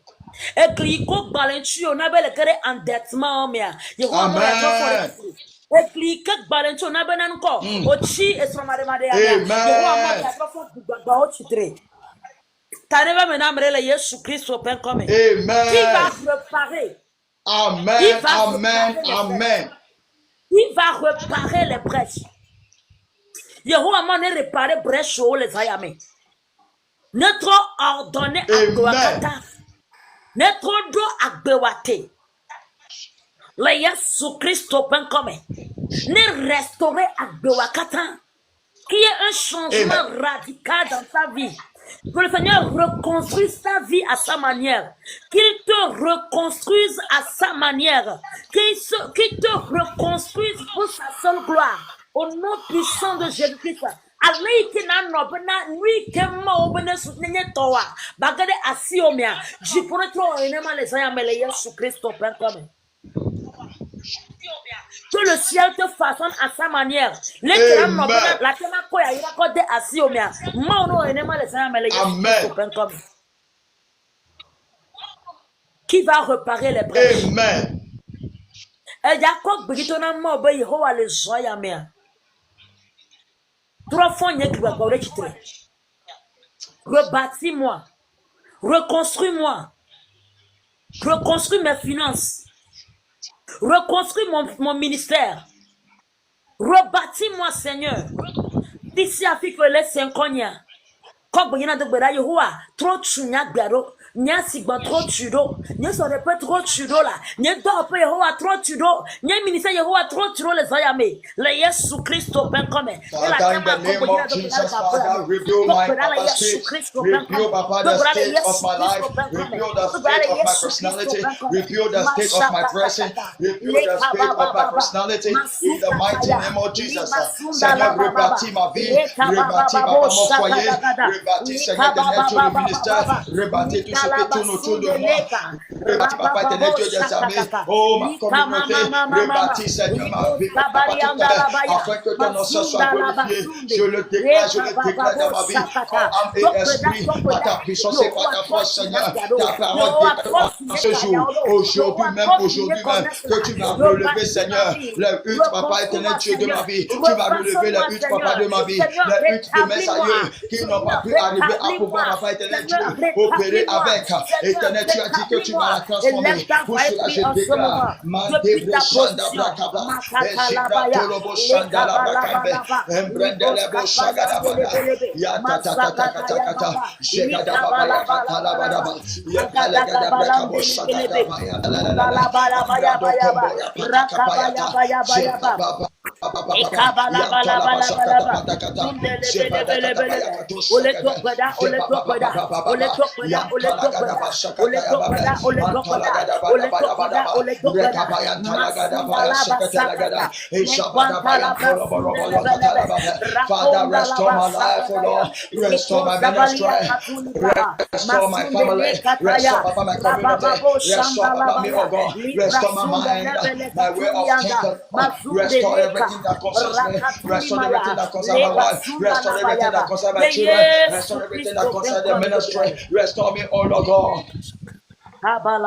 E kliko Balentio na bele kere endettement mea. Yehowa ma trop fond de titre. E klika Balentio na benan ko ochi e so mare mare ya. Yehowa ma ya trop fond de bagba titre. Taneva menamrele Yesu Christ au pain comme. Amen. Qui va réparer? Amen. Amen. Amen. Il va réparer les brèches. Yehowa m'a réparé brèche au les ayame. Notre ordonné à Gwakata. Notre do à Gwate. Le Yesu Christ au pain comme. Ne restaurer à Gwakata. Qui est un changement radical dans sa vie. Que le Seigneur reconstruise ta vie à sa manière. Qu'il te reconstruise à sa manière. Qu'il te reconstruise pour sa seule gloire. Au nom puissant de Jésus-Christ. Allez, qui n'a pas nuit que moi, obéné soutenir toi. Bagade asiomia. J'y pourrais trop énormément les ayants, mais Jésus-Christ au pain comme. Que le ciel te façonne à sa manière. Les crânes, la tema koya ira kote asiomia. Moi, on énormément les ayants, mais Jésus-Christ au pain comme. Qui va réparer les brèches? Amen. Et Jacob Britona Mobe Yehowa les joya mea. Trois fois n'y a qui va parler qui traite. Rebâtis-moi. Reconstruis-moi. Reconstruis mes finances. Reconstruis mon ministère. Rebâtis-moi, Seigneur. D'ici à fi que les 5 ans. Comme il y a de Bera Yehowa, trop chunya garo. Nya sigba trop tudo, nya so repet trop tudo la, nya do pe Yehowa trop tudo, nya ministère Yehowa trop tudo les ayame, le Yesu Christo ben comme. Father, in the name of Jesus, Father, reveal my capacity, reveal the state of my life, reveal the state of my personality, reveal the state of my presence, reveal the state of my personality, in the mighty name of Jesus. Seigneur, rebâtis ma vie, rebâtis mon foyer, rebâtis Seigneur de notre ministère, rebâtis tout ce qui tourne autour de moi. Rebâtis, Papa éternel, Dieu des armées. Oh, ma communauté, rebâtis, Seigneur, ma vie, afin que ton nom soit glorifié. Je le déclare dans ma vie, par âme et esprit, par ta puissance et par ta force, Seigneur. Ta parole déclare ce jour, aujourd'hui même, que tu vas relever, Seigneur, le hutte, Papa éternel, Dieu de ma vie. Tu vas relever le hutte, Papa de ma vie, le hutte de mes aïeux qui n'ont pas pu arriver à pouvoir, Papa éternel, Dieu, opérer avec. Éternel, tu as dit que tu vas la transformer. Pour cela, je déclare, Mandébre Shanda Brakaba, Eshibra Tolobo Shanda Brakaba, Embrendelebo Shagadabada, Yatatatakata, Jegadababa, Yatalabadaba, Yatalagadabrabo Shagadaba, Yatalabadaba, Father, restore my life, O Lord. Restore my ministry. Restore my family. Restore Papa, my community. Restore Papa, me, O God. Restore my mind, my way of thinking. Restore everything everything that concerns me. Restore everything that concerns my wife. Restore everything that concerns my children. Restore everything that concerns the ministry. Restore me, oh Lord God. Amen.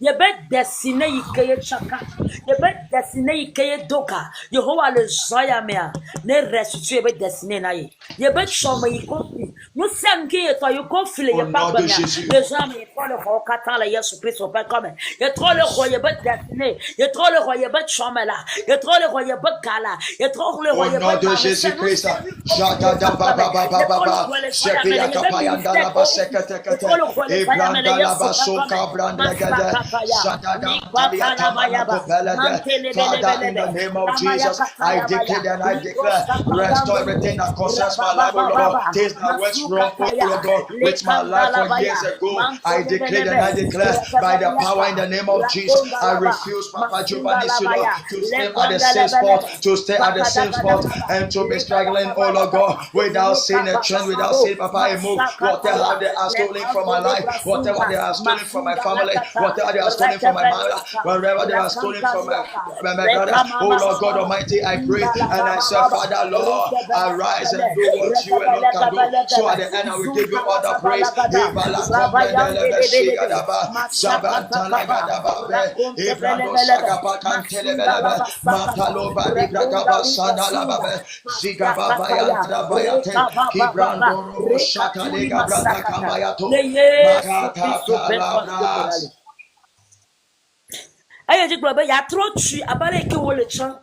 Je vais dessiner Ikeye Chaka. Je vais dessiner Ikeye Doka. Yehovah le Zayamea. Ne restitue, je vais dessiner naïe. Je vais chômer, il confie. Nous sommes qui est toi, il confie, il pas bien. Les hommes, il faut le roi, qu'attend la Yesu Christ au Père comme. Il trop le roi, il va dessiner. Il trop le roi, il va chômer là. Il trop le roi, il va gala. Il trop le roi, il va. Au nom de Jésus-Christ. Jagada baba baba baba. Shepia kapayanda la basekete kete. Eblanda la basoka branda gada. Father, in the name of Jesus, I declare and I declare, restore everything that concerns my life, oh Lord. Things that went wrong, oh God, with my life for years ago. I declare and I declare, by the power in the name of Jesus, I refuse, Papa Giovanni, to stay at the same spot, to stay at the same spot, and to be struggling, oh Lord God, without seeing a trend, without seeing, Papa, I move. Whatever they are stealing from my life, whatever they are stealing from my family, whatever they are stealing from my mother, wherever they are stealing from my brother, oh Lord God Almighty, I pray and I say, Father, Lord, arise and do what you alone can do. So at the end, I will give you all the praise. Il y a trop de tues à parler que le chant.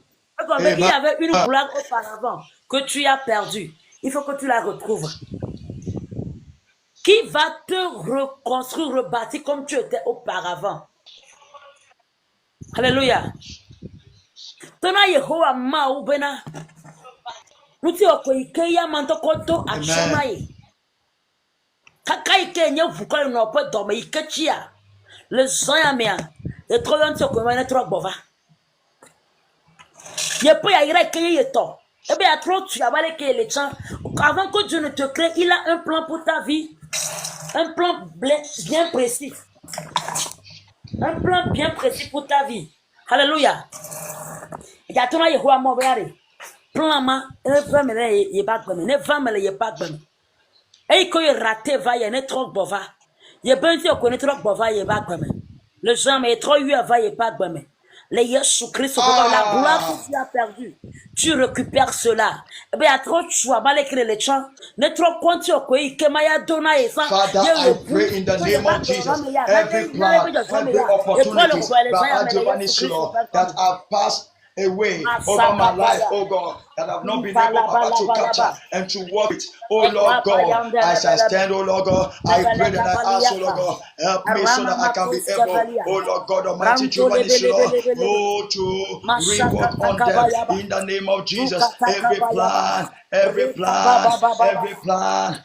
Il y avait une gloire auparavant que tu as perdue. Il faut que tu la retrouves. Qui va te reconstruire, rebâtir comme tu étais auparavant? Alléluia. Tona Yehowa ma ubena. Nuti okoike ya manto koto achamaye. Kakaike nye vukole no po dome ikechia. Le zoyamea. Et trop longtemps que moi, trop bova. Il peut y aller qu'il y ait temps. Eh bien, trop tu as valé que les gens. Avant que Dieu ne te crée, il a un plan pour ta vie. Un plan bien précis. Un plan bien précis pour ta vie. Alléluia. Il y a tout le monde qui a mourir. Plan ma, ne va me le pas comme, ne va me le pas comme. Et quand il raté va y aller trop bova. Il peut dire qu'on est trop bova, il va comme. Le gens est trop eu va y pas comme. Les Jésus Christ, la gloire que tu as perdue, tu récupères cela. Eh bien, trop tu vas mal écrire les chants. Ne trop compte sur quoi il m'a donné ça. Father, I pray in the name of Jesus, every plan, every opportunity that have passed away over my life, oh God, that I've not been able, Papa, to capture and to work it. Oh Lord God, as I stand, oh Lord God, I pray and I ask, oh Lord God, help me so that I can be able, oh Lord God Almighty, to rework on them in the name of Jesus. Every plan, every plan, every plan.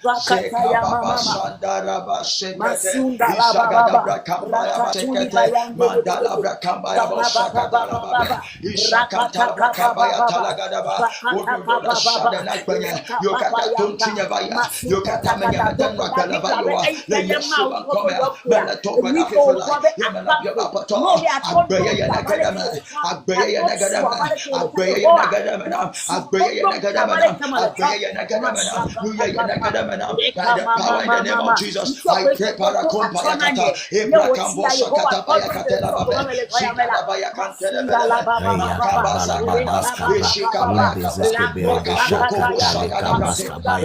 Jesus, I pray para compayakata, Ebrakambo Sakatapaya Katelaba, Shikabaya Cantelaba,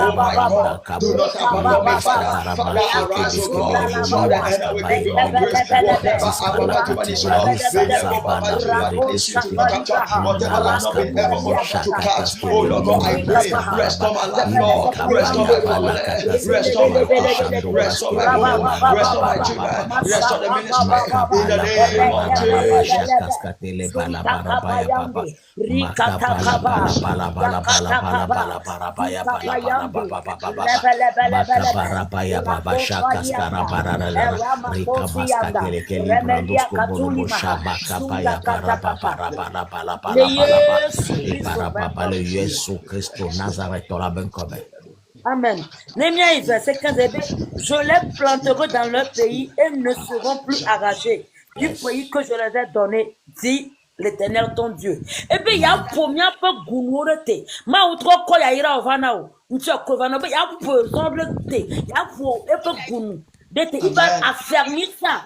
oh my God, do not abandon me, Father. Father, arise, O God, so that I will give you all grace. Whatever I want to manage, whatever I've not been able to catch, oh Lord God, I pray, restore my life, Lord, restore my family, restore my wife, restore my home, restore my children, restore the ministry, in the name of Amen. Néhémie verset 15, je les planterai dans leur pays et ne seront plus arrachés du pays que je les ai donné, dit l'Éternel ton Dieu. Et puis il y a pour moi peu gourmandité. Ma ou trop quoi ya ira ovana o. Nti okovana be ya pour semblité. Ya pour un peu gourmand. Il va affermir ça.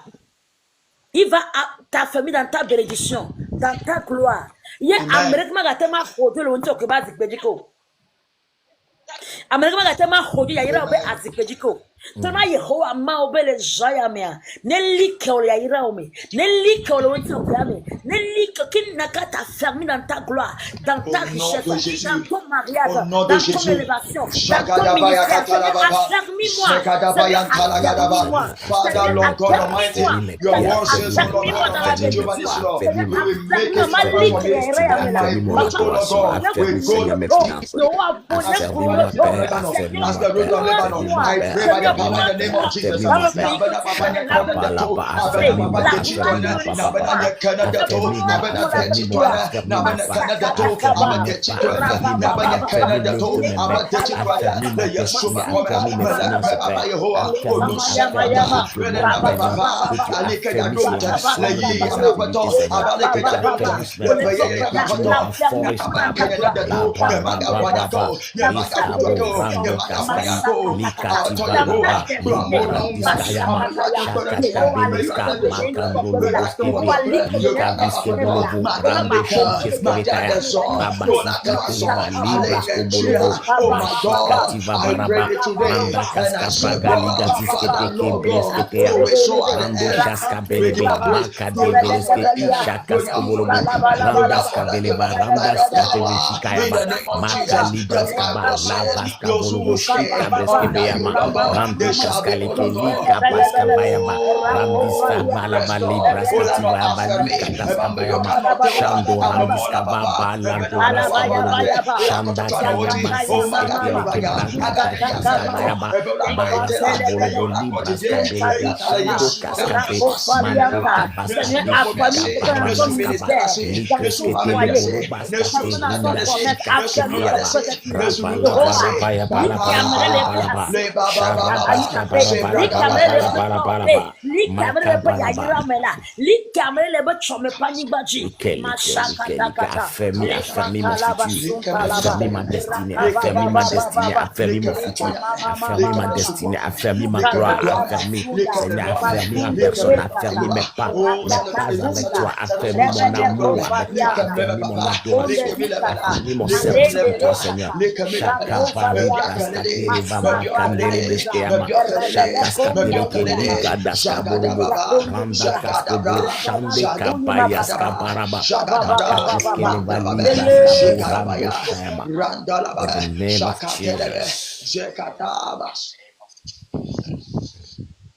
Il va t'affermir dans ta bénédiction, dans ta gloire. Il y a Amérique magatema khodo le nti okeba zikbejiko. Amérique magatema khodo ya ira obe azikbejiko. Tona Yehowa ma obele jaya mea. Nelike ole ya ira ome. Nelike ole wenti okame. Nelike kin nakata fermi dans ta gloire, dans ta richesse, dans ton mariage, dans ton élévation, dans ton ministère. Affermis-moi. Father, Lord God Almighty, your word says, Lord God Almighty, Jehovah this Lord, we will make it for as the root of Lebanon. I pray by the power in the name of Jesus. I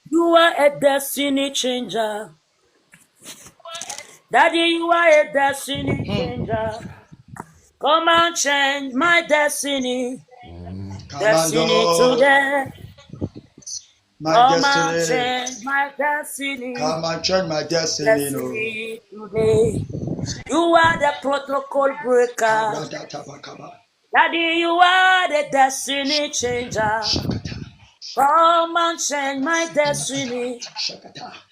You are a destiny changer. Daddy, you are a destiny changer. Come and change my destiny. Destiny today. Come and change my destiny. Come and change my destiny. Destiny today. You are the protocol breaker. Daddy, you are the destiny changer. Come and change my destiny.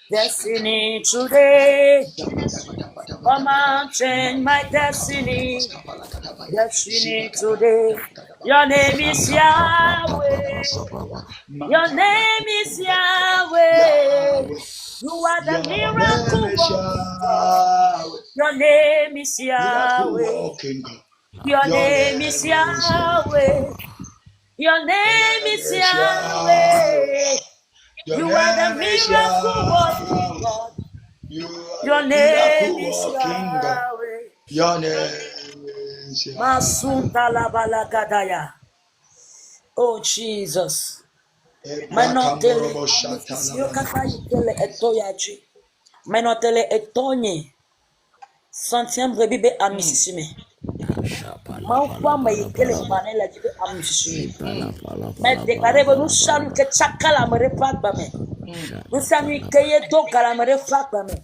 Destiny today. Come and change my destiny. Destiny today. Your name is Yahweh. Your name is Yahweh. You are the miracle worker. Your name is Yahweh. Your name is Yahweh. Your name is Yahweh. You are the miracle working God. Your name is Yahweh. Your name is Yahweh. Oh Jesus. Menotele etonye. Centième brebis à Mississime. Maukwamba ikele manela jibe amushisimi. Mais déclarez nous salut que chakala me repat bame. Nous salut que ye do kala me repat bame.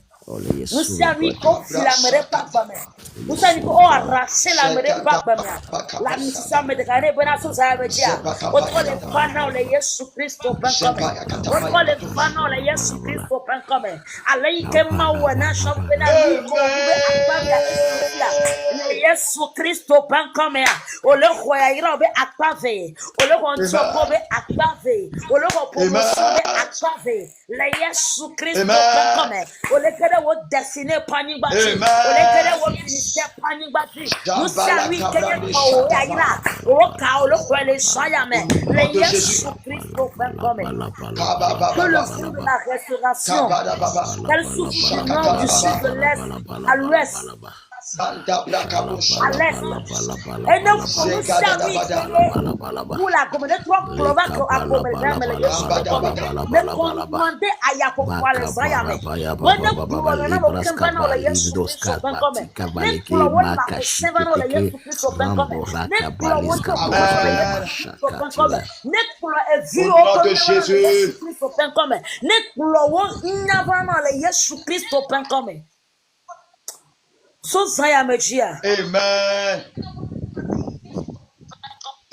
Musani ko fila mere papa me. Musani ko o arracher la mere papa me. La misa me de kare bena so sa betia. O to le fana le Yesu Kristo ben come. O to le fana le Yesu Kristo ben come. Alai ke ma wana so bena ni ko be akpavia le Yesu Kristo ben come. O le khoya ira be akpave. O le ko nso be akpave. O le ko promotion be akpave. Le Yesu Kristo ben come. O le kere wo destiny pani gbati o le kere wo minister pani gbati musa wi kere ko ya ira o ka o lo ko le saya me le Yesu Christo ben comme que le feu de la restauration qu'elle souffle du nord du sud de l'est à l'ouest à l'est et donc musa wi kere pour la communauté trois clova ko akomel me le Yesu me commandé à yako kwa le saya me Amen.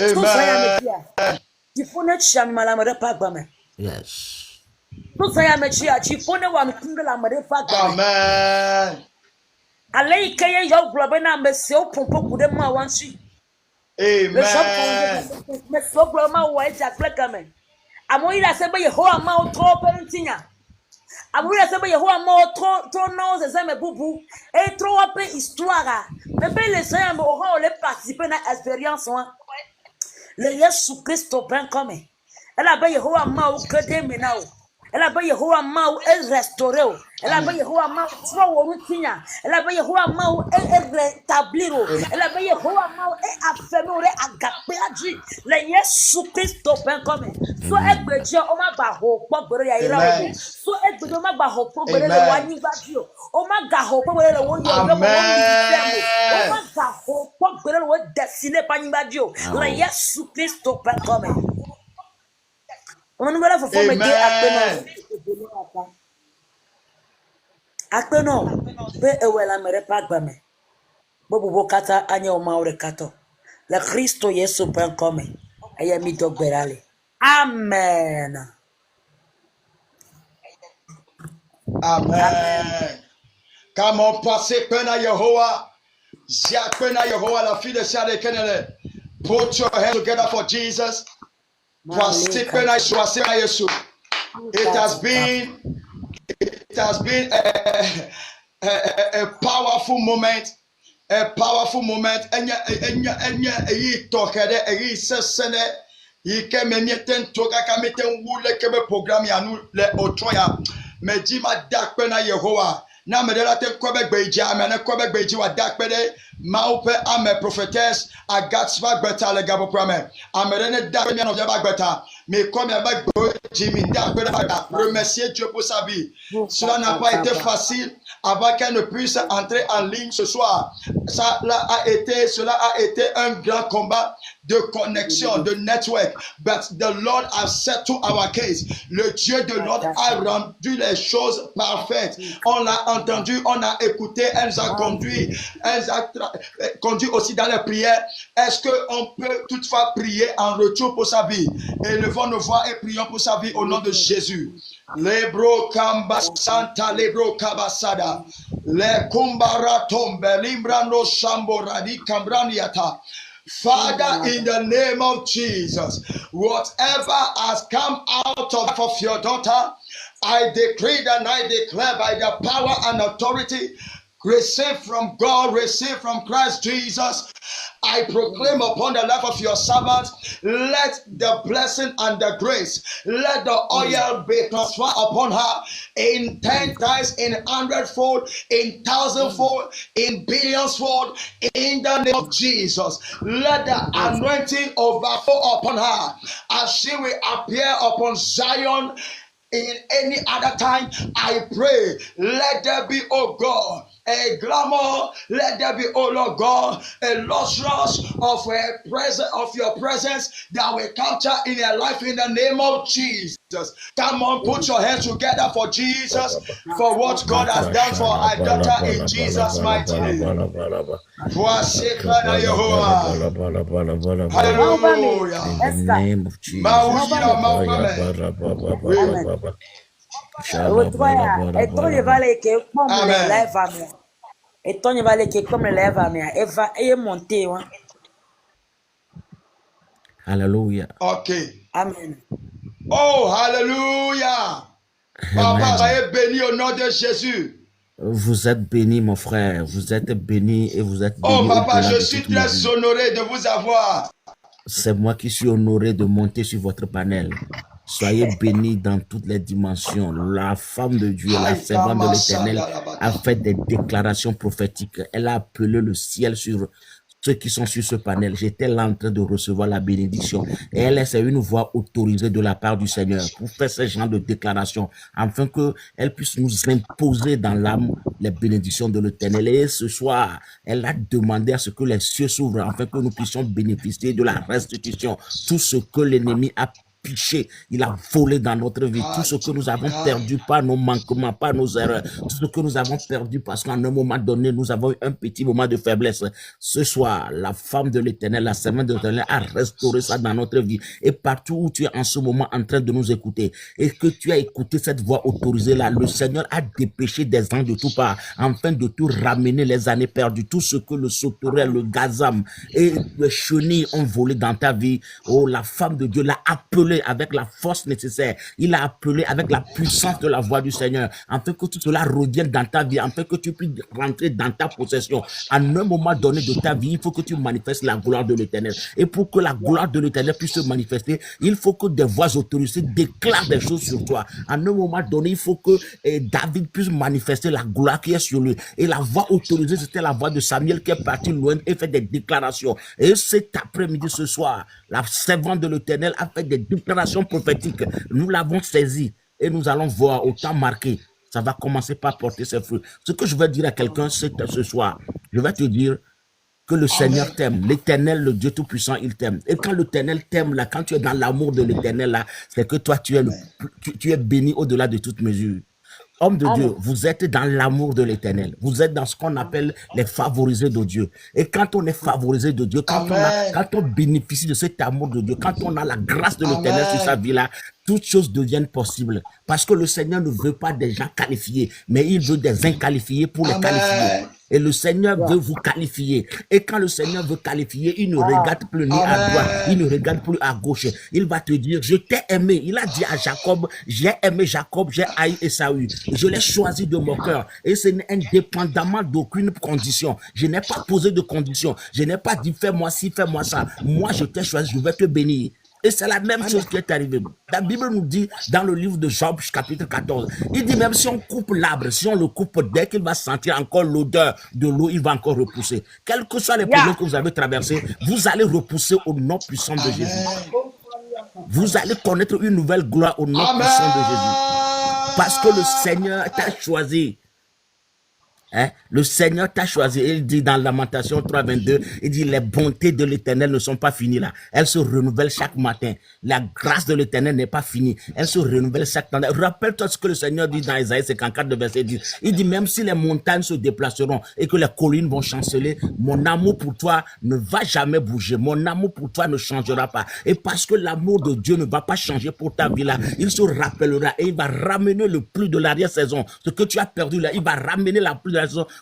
Amen. Yes. Amen. Alei keye yo globe na mesi o pompo kude ma wansi. Amen. Me so globe ma wo eja plekame. Amoyira se be Yehowa ma o to parentinga. Amoyira se be Yehowa ma o to no se me bubu. E tro open histoire. Me be les gens me o le participer na expérience wa. Le Yesu Christo ben comme. Elle a be Yehowa ma o kede me na o. Elle a payé Yehowa Mao et restauré. Elle a payé Yehowa Mao trois routinia. Elle a payé Yehowa Mao et rétablir. Elle a payé Yehowa Mao et affermer et agaper à Dieu. Le Yesu Christo ben comme. Soit égbédier on m'a baho pour brûler ya ira. Soit égbédier on m'a baho pour brûler le wani badio. On m'a gaho pour brûler le wani. On m'a gaho pour brûler le destiné pani badio. Le Yesu Christo ben comme. On nous va faire me akpeno be ewela mere pagbame bobu bokata anya o maure kato le Cristo Yesu ben come aya mi dogberale amen. Amen. Comme on passait pena Yehowa, Zia pena Yehowa, la fille de Sade Kenele. Put your hands together for Jesus. It has been a powerful moment. A powerful moment. Na me dela te kwebe gbeji amene kwebe gbeji wa dakpede maupe ame prophetess agatsva gbeta le gabo prame amene ne dakpe no jaba gbeta me comme ba gbeji mi dakpede ba remercier Dieu pour sa vie. Cela n'a pas été facile avant qu'elle ne puisse entrer en ligne ce soir. Cela a été un grand combat de connexion, de network. But the Lord has settled our case. Le Dieu de l'ordre a rendu les choses parfaites. On l'a entendu, on a écouté, elle nous a conduit, conduit aussi dans les prières. Est-ce qu'on peut toutefois prier en retour pour sa vie? Élevons nos voix et prions pour sa vie au nom de Jésus. Lebro kamba santa lebro kabasada le kumbara tombe limbrando shambo radi kambraniata. Father, in the name of Jesus, whatever has come out of your daughter, I decree and I declare by the power and authority received from God, received from Christ Jesus, I proclaim upon the life of your servant, let the blessing and the grace, let the oil be transferred upon her in 10 times, in 100-fold, in 1,000-fold, in billions-fold, in the name of Jesus. Let the anointing overflow upon her as she will appear upon Zion in any other time. I pray, let there be, oh God, a glamour. Let there be, oh Lord God, a lustrous of your presence that will capture in your life in the name of Jesus. Come on, put your hands together for Jesus, for what God has done for our daughter in Jesus' mighty name. Hallelujah. In the name of Jesus. Hallelujah. Okay. Amen. Oh, hallelujah. Papa, soyez béni au nom de Jésus. Vous êtes béni, mon frère. Vous êtes béni et vous êtes béni. Oh, papa, je suis très honoré de vous avoir. C'est moi qui suis honoré de monter sur votre panel. Soyez bénis dans toutes les dimensions. La femme de Dieu, la servante de l'Éternel, a fait des déclarations prophétiques. Elle a appelé le ciel sur ceux qui sont sur ce panel. J'étais là en train de recevoir la bénédiction. Et elle, c'est une voix autorisée de la part du Seigneur pour faire ce genre de déclaration, afin qu'elle puisse nous imposer dans l'âme les bénédictions de l'Éternel. Et ce soir, elle a demandé à ce que les cieux s'ouvrent, afin que nous puissions bénéficier de la restitution. Tout ce que l'ennemi a piché, il a volé dans notre vie, tout ce que nous avons perdu par nos manquements, par nos erreurs, tout ce que nous avons perdu parce qu'à un moment donné, nous avons eu un petit moment de faiblesse. Ce soir, la femme de l'Éternel, la servante de l'Éternel a restauré ça dans notre vie. Et partout où tu es en ce moment en train de nous écouter et que tu as écouté cette voix autorisée là, le Seigneur a dépêché des anges de tout part afin de tout ramener les années perdues, tout ce que le sauterelle, le gazam et le chenille ont volé dans ta vie. Oh, la femme de Dieu l'a appelé avec la force nécessaire. Il a appelé avec la puissance de la voix du Seigneur, afin que tout cela revienne dans ta vie, afin que tu puisses rentrer dans ta possession. À un moment donné de ta vie, il faut que tu manifestes la gloire de l'Éternel. Et pour que la gloire de l'Éternel puisse se manifester, il faut que des voix autorisées déclarent des choses sur toi. À un moment donné, il faut que David puisse manifester la gloire qui est sur lui. Et la voix autorisée, c'était la voix de Samuel qui est parti loin et fait des déclarations. Et cet après-midi, ce soir, la servante de l'Éternel a fait des déclarations prophétiques. Nous l'avons saisi et nous allons voir au temps marqué. Ça va commencer par porter ses fruits. Ce que je vais dire à quelqu'un, c'est ce soir, je vais te dire que le Seigneur t'aime. L'Éternel, le Dieu Tout-Puissant, il t'aime. Et quand l'Éternel t'aime, là, quand tu es dans l'amour de l'Éternel, là, c'est que toi, tu es béni au-delà de toute mesure. Homme de Dieu, vous êtes dans l'amour de l'Éternel. Vous êtes dans ce qu'on appelle les favorisés de Dieu. Et quand on est favorisé de Dieu, quand on bénéficie de cet amour de Dieu, quand on a la grâce de l'Éternel sur sa vie là, toutes choses deviennent possibles. Parce que le Seigneur ne veut pas des gens qualifiés, mais il veut des inqualifiés pour les qualifier. Et le Seigneur veut vous qualifier. Et quand le Seigneur veut qualifier, il ne regarde plus ni à droite, il ne regarde plus à gauche. Il va te dire, je t'ai aimé. Il a dit à Jacob, j'ai aimé Jacob, j'ai haï Esaü. Je l'ai choisi de mon cœur. Et ce n'est indépendamment d'aucune condition. Je n'ai pas posé de condition. Je n'ai pas dit, fais-moi ci, fais-moi ça. Moi, je t'ai choisi, je vais te bénir. Et c'est la même chose qui est arrivée. La Bible nous dit dans le livre de Job, chapitre 14, il dit même si on coupe l'arbre, si on le coupe, dès qu'il va sentir encore l'odeur de l'eau, il va encore repousser. Quels que soient les problèmes que vous avez traversés, vous allez repousser au nom puissant de Jésus. Vous allez connaître une nouvelle gloire au nom puissant de Jésus. Parce que le Seigneur t'a choisi. Le Seigneur t'a choisi. Il dit dans Lamentation 3:22, il dit les bontés de l'Éternel ne sont pas finies là. Elles se renouvellent chaque matin. La grâce de l'Éternel n'est pas finie. Elle se renouvelle chaque matin. Rappelle-toi ce que le Seigneur dit dans Isaïe 54 verset 10. Il dit même si les montagnes se déplaceront et que les collines vont chanceler, mon amour pour toi ne va jamais bouger. Mon amour pour toi ne changera pas. Et parce que l'amour de Dieu ne va pas changer pour ta vie là, il se rappellera et il va ramener le plus de l'arrière-saison. Ce que tu as perdu là, il va ramener la plus de l'arrière-saison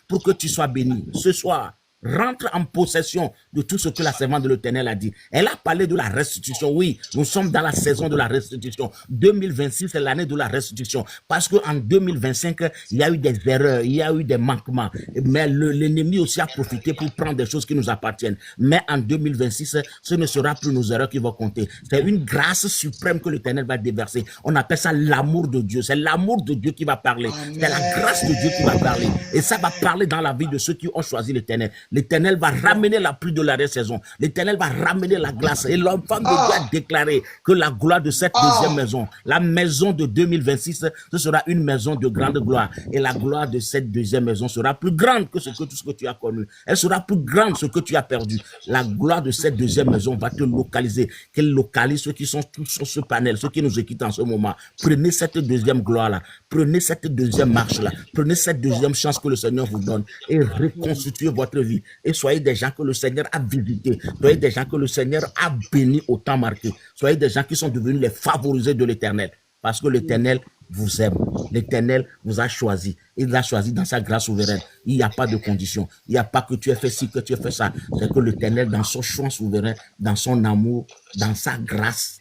pour que tu sois béni. Ce soir, rentre en possession de tout ce que la servante de l'Éternel a dit. Elle a parlé de la restitution. Oui, nous sommes dans la saison de la restitution. 2026, c'est l'année de la restitution. Parce qu'en 2025, il y a eu des erreurs, il y a eu des manquements. Mais l'ennemi aussi a profité pour prendre des choses qui nous appartiennent. Mais en 2026, ce ne sera plus nos erreurs qui vont compter. C'est une grâce suprême que l'Éternel va déverser. On appelle ça l'amour de Dieu. C'est l'amour de Dieu qui va parler. C'est la grâce de Dieu qui va parler. Et ça va parler dans la vie de ceux qui ont choisi l'Éternel. L'Éternel va ramener la pluie de l'arrêt-saison. L'Éternel va ramener la glace. Et l'enfant de Dieu a déclaré que la gloire de cette deuxième maison, la maison de 2026, ce sera une maison de grande gloire. Et la gloire de cette deuxième maison sera plus grande que tout ce que tu as connu. Elle sera plus grande que ce que tu as perdu. La gloire de cette deuxième maison va te localiser. Qu'elle localise ceux qui sont tous sur ce panel, ceux qui nous écoutent en ce moment. Prenez cette deuxième gloire-là. Prenez cette deuxième marche-là. Prenez cette deuxième chance que le Seigneur vous donne et reconstituez votre vie. Et soyez des gens que le Seigneur a visités. Soyez des gens que le Seigneur a bénis au temps marqué. Soyez des gens qui sont devenus les favorisés de l'Éternel. Parce que l'Éternel vous aime. L'Éternel vous a choisi. Il l'a choisi dans sa grâce souveraine. Il n'y a pas de condition. Il n'y a pas que tu aies fait ci, que tu aies fait ça. C'est que l'Éternel, dans son choix souverain, dans son amour, dans sa grâce,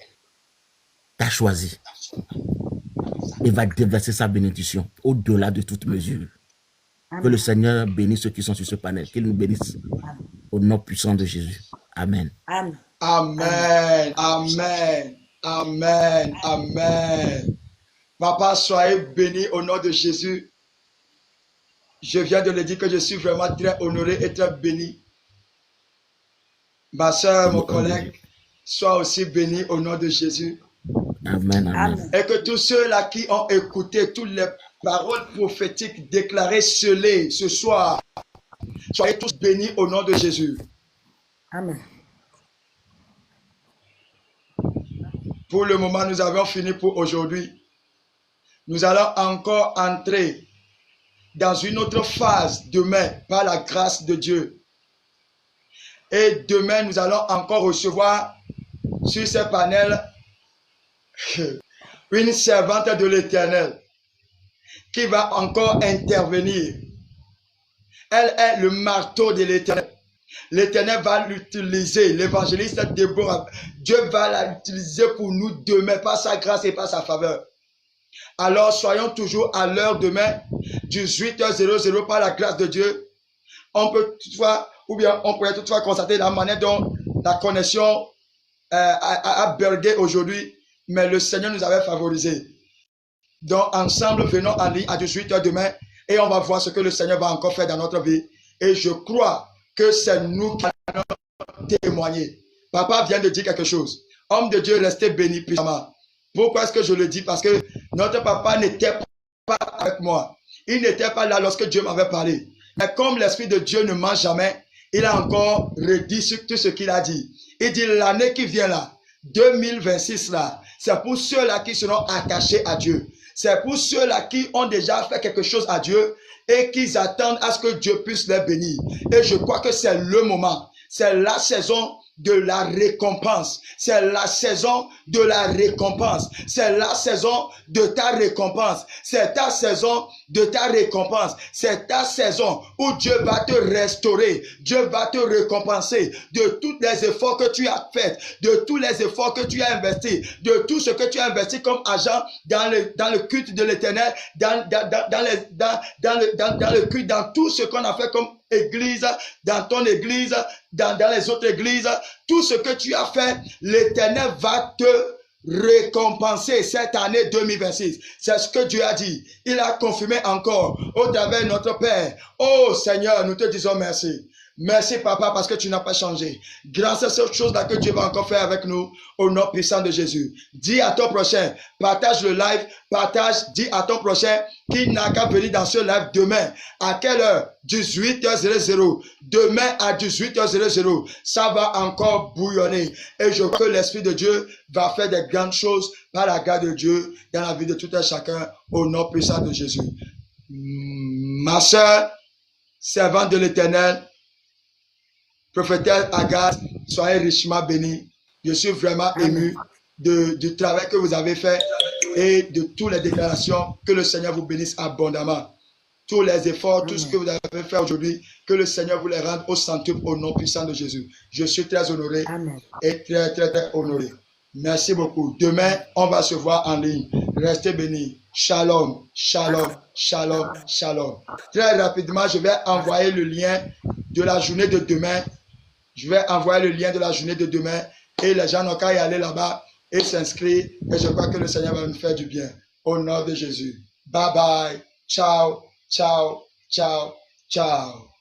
t'a choisi. Il va déverser sa bénédiction au-delà de toute mesure. Amen. Que le Seigneur bénisse ceux qui sont sur ce panel. Qu'il nous bénisse au nom puissant de Jésus. Amen. Amen. Amen. Amen. Amen. Amen. Papa, soyez bénis au nom de Jésus. Je viens de le dire que je suis vraiment très honoré et très béni. Ma soeur, mon collègue, sois aussi béni au nom de Jésus. Amen, amen. Et que tous ceux-là qui ont écouté toutes les paroles prophétiques déclarées, scellées ce soir, soyez tous bénis au nom de Jésus. Amen. Pour le moment, nous avons fini pour aujourd'hui. Nous allons encore entrer dans une autre phase demain par la grâce de Dieu. Et demain, nous allons encore recevoir sur ce panel une servante de l'Éternel qui va encore intervenir. Elle est le marteau de l'Éternel. L'Éternel va l'utiliser, l'évangéliste Déborah. Dieu va l'utiliser pour nous demain par sa grâce et par sa faveur. Alors soyons toujours à l'heure demain, 18h00 par la grâce de Dieu. On peut toutefois, ou bien on pourrait toutefois constater la manière dont la connexion a burgué aujourd'hui, mais le Seigneur nous avait favorisé. Donc ensemble, venons en ligne à 18h demain et on va voir ce que le Seigneur va encore faire dans notre vie. Et je crois que c'est nous qui allons témoigner. Papa vient de dire quelque chose. Homme de Dieu, restez béni puissamment. Pourquoi est-ce que je le dis? Parce que notre papa n'était pas avec moi. Il n'était pas là lorsque Dieu m'avait parlé. Mais comme l'Esprit de Dieu ne ment jamais, il a encore redit tout ce qu'il a dit. Il dit l'année qui vient là, 2026 là, c'est pour ceux-là qui seront attachés à Dieu. C'est pour ceux-là qui ont déjà fait quelque chose à Dieu et qui attendent à ce que Dieu puisse les bénir. Et je crois que c'est le moment. C'est la saison de la récompense. C'est la saison de la récompense. C'est la saison de ta récompense. C'est ta saison de ta récompense. C'est ta saison où Dieu va te restaurer. Dieu va te récompenser de tous les efforts que tu as faits, de tous les efforts que tu as investis, de tout ce que tu as investi comme argent dans le culte de l'Éternel, dans le culte, dans tout ce qu'on a fait comme église, dans ton église, dans les autres églises, tout ce que tu as fait, l'Éternel va te récompenser cette année 2026. C'est ce que Dieu a dit. Il a confirmé encore au travers de notre Père. Oh Seigneur, nous te disons merci. Merci papa parce que tu n'as pas changé. Grâce à cette chose-là que Dieu va encore faire avec nous au nom puissant de Jésus. Dis à ton prochain, partage le live, dis à ton prochain qui n'a qu'à venir dans ce live demain. À quelle heure? 18h00. Demain à 18h00. Ça va encore bouillonner. Et je crois que l'Esprit de Dieu va faire des grandes choses par la grâce de Dieu dans la vie de tout un chacun au nom puissant de Jésus. Ma soeur, servante de l'Éternel, prophétesse Agathe, soyez richement bénis. Je suis vraiment ému du travail que vous avez fait et de toutes les déclarations. Que le Seigneur vous bénisse abondamment. Tous les efforts, tout ce que vous avez fait aujourd'hui, que le Seigneur vous les rende au centuple au nom puissant de Jésus. Je suis très honoré et très, très, très honoré. Merci beaucoup. Demain, on va se voir en ligne. Restez bénis. Shalom, shalom, shalom, shalom. Très rapidement, je vais envoyer le lien de la journée de demain. Je vais envoyer le lien de la journée de demain et les gens n'ont qu'à y aller là-bas et s'inscrire. Et je crois que le Seigneur va nous faire du bien. Au nom de Jésus. Bye bye. Ciao, ciao, ciao, ciao.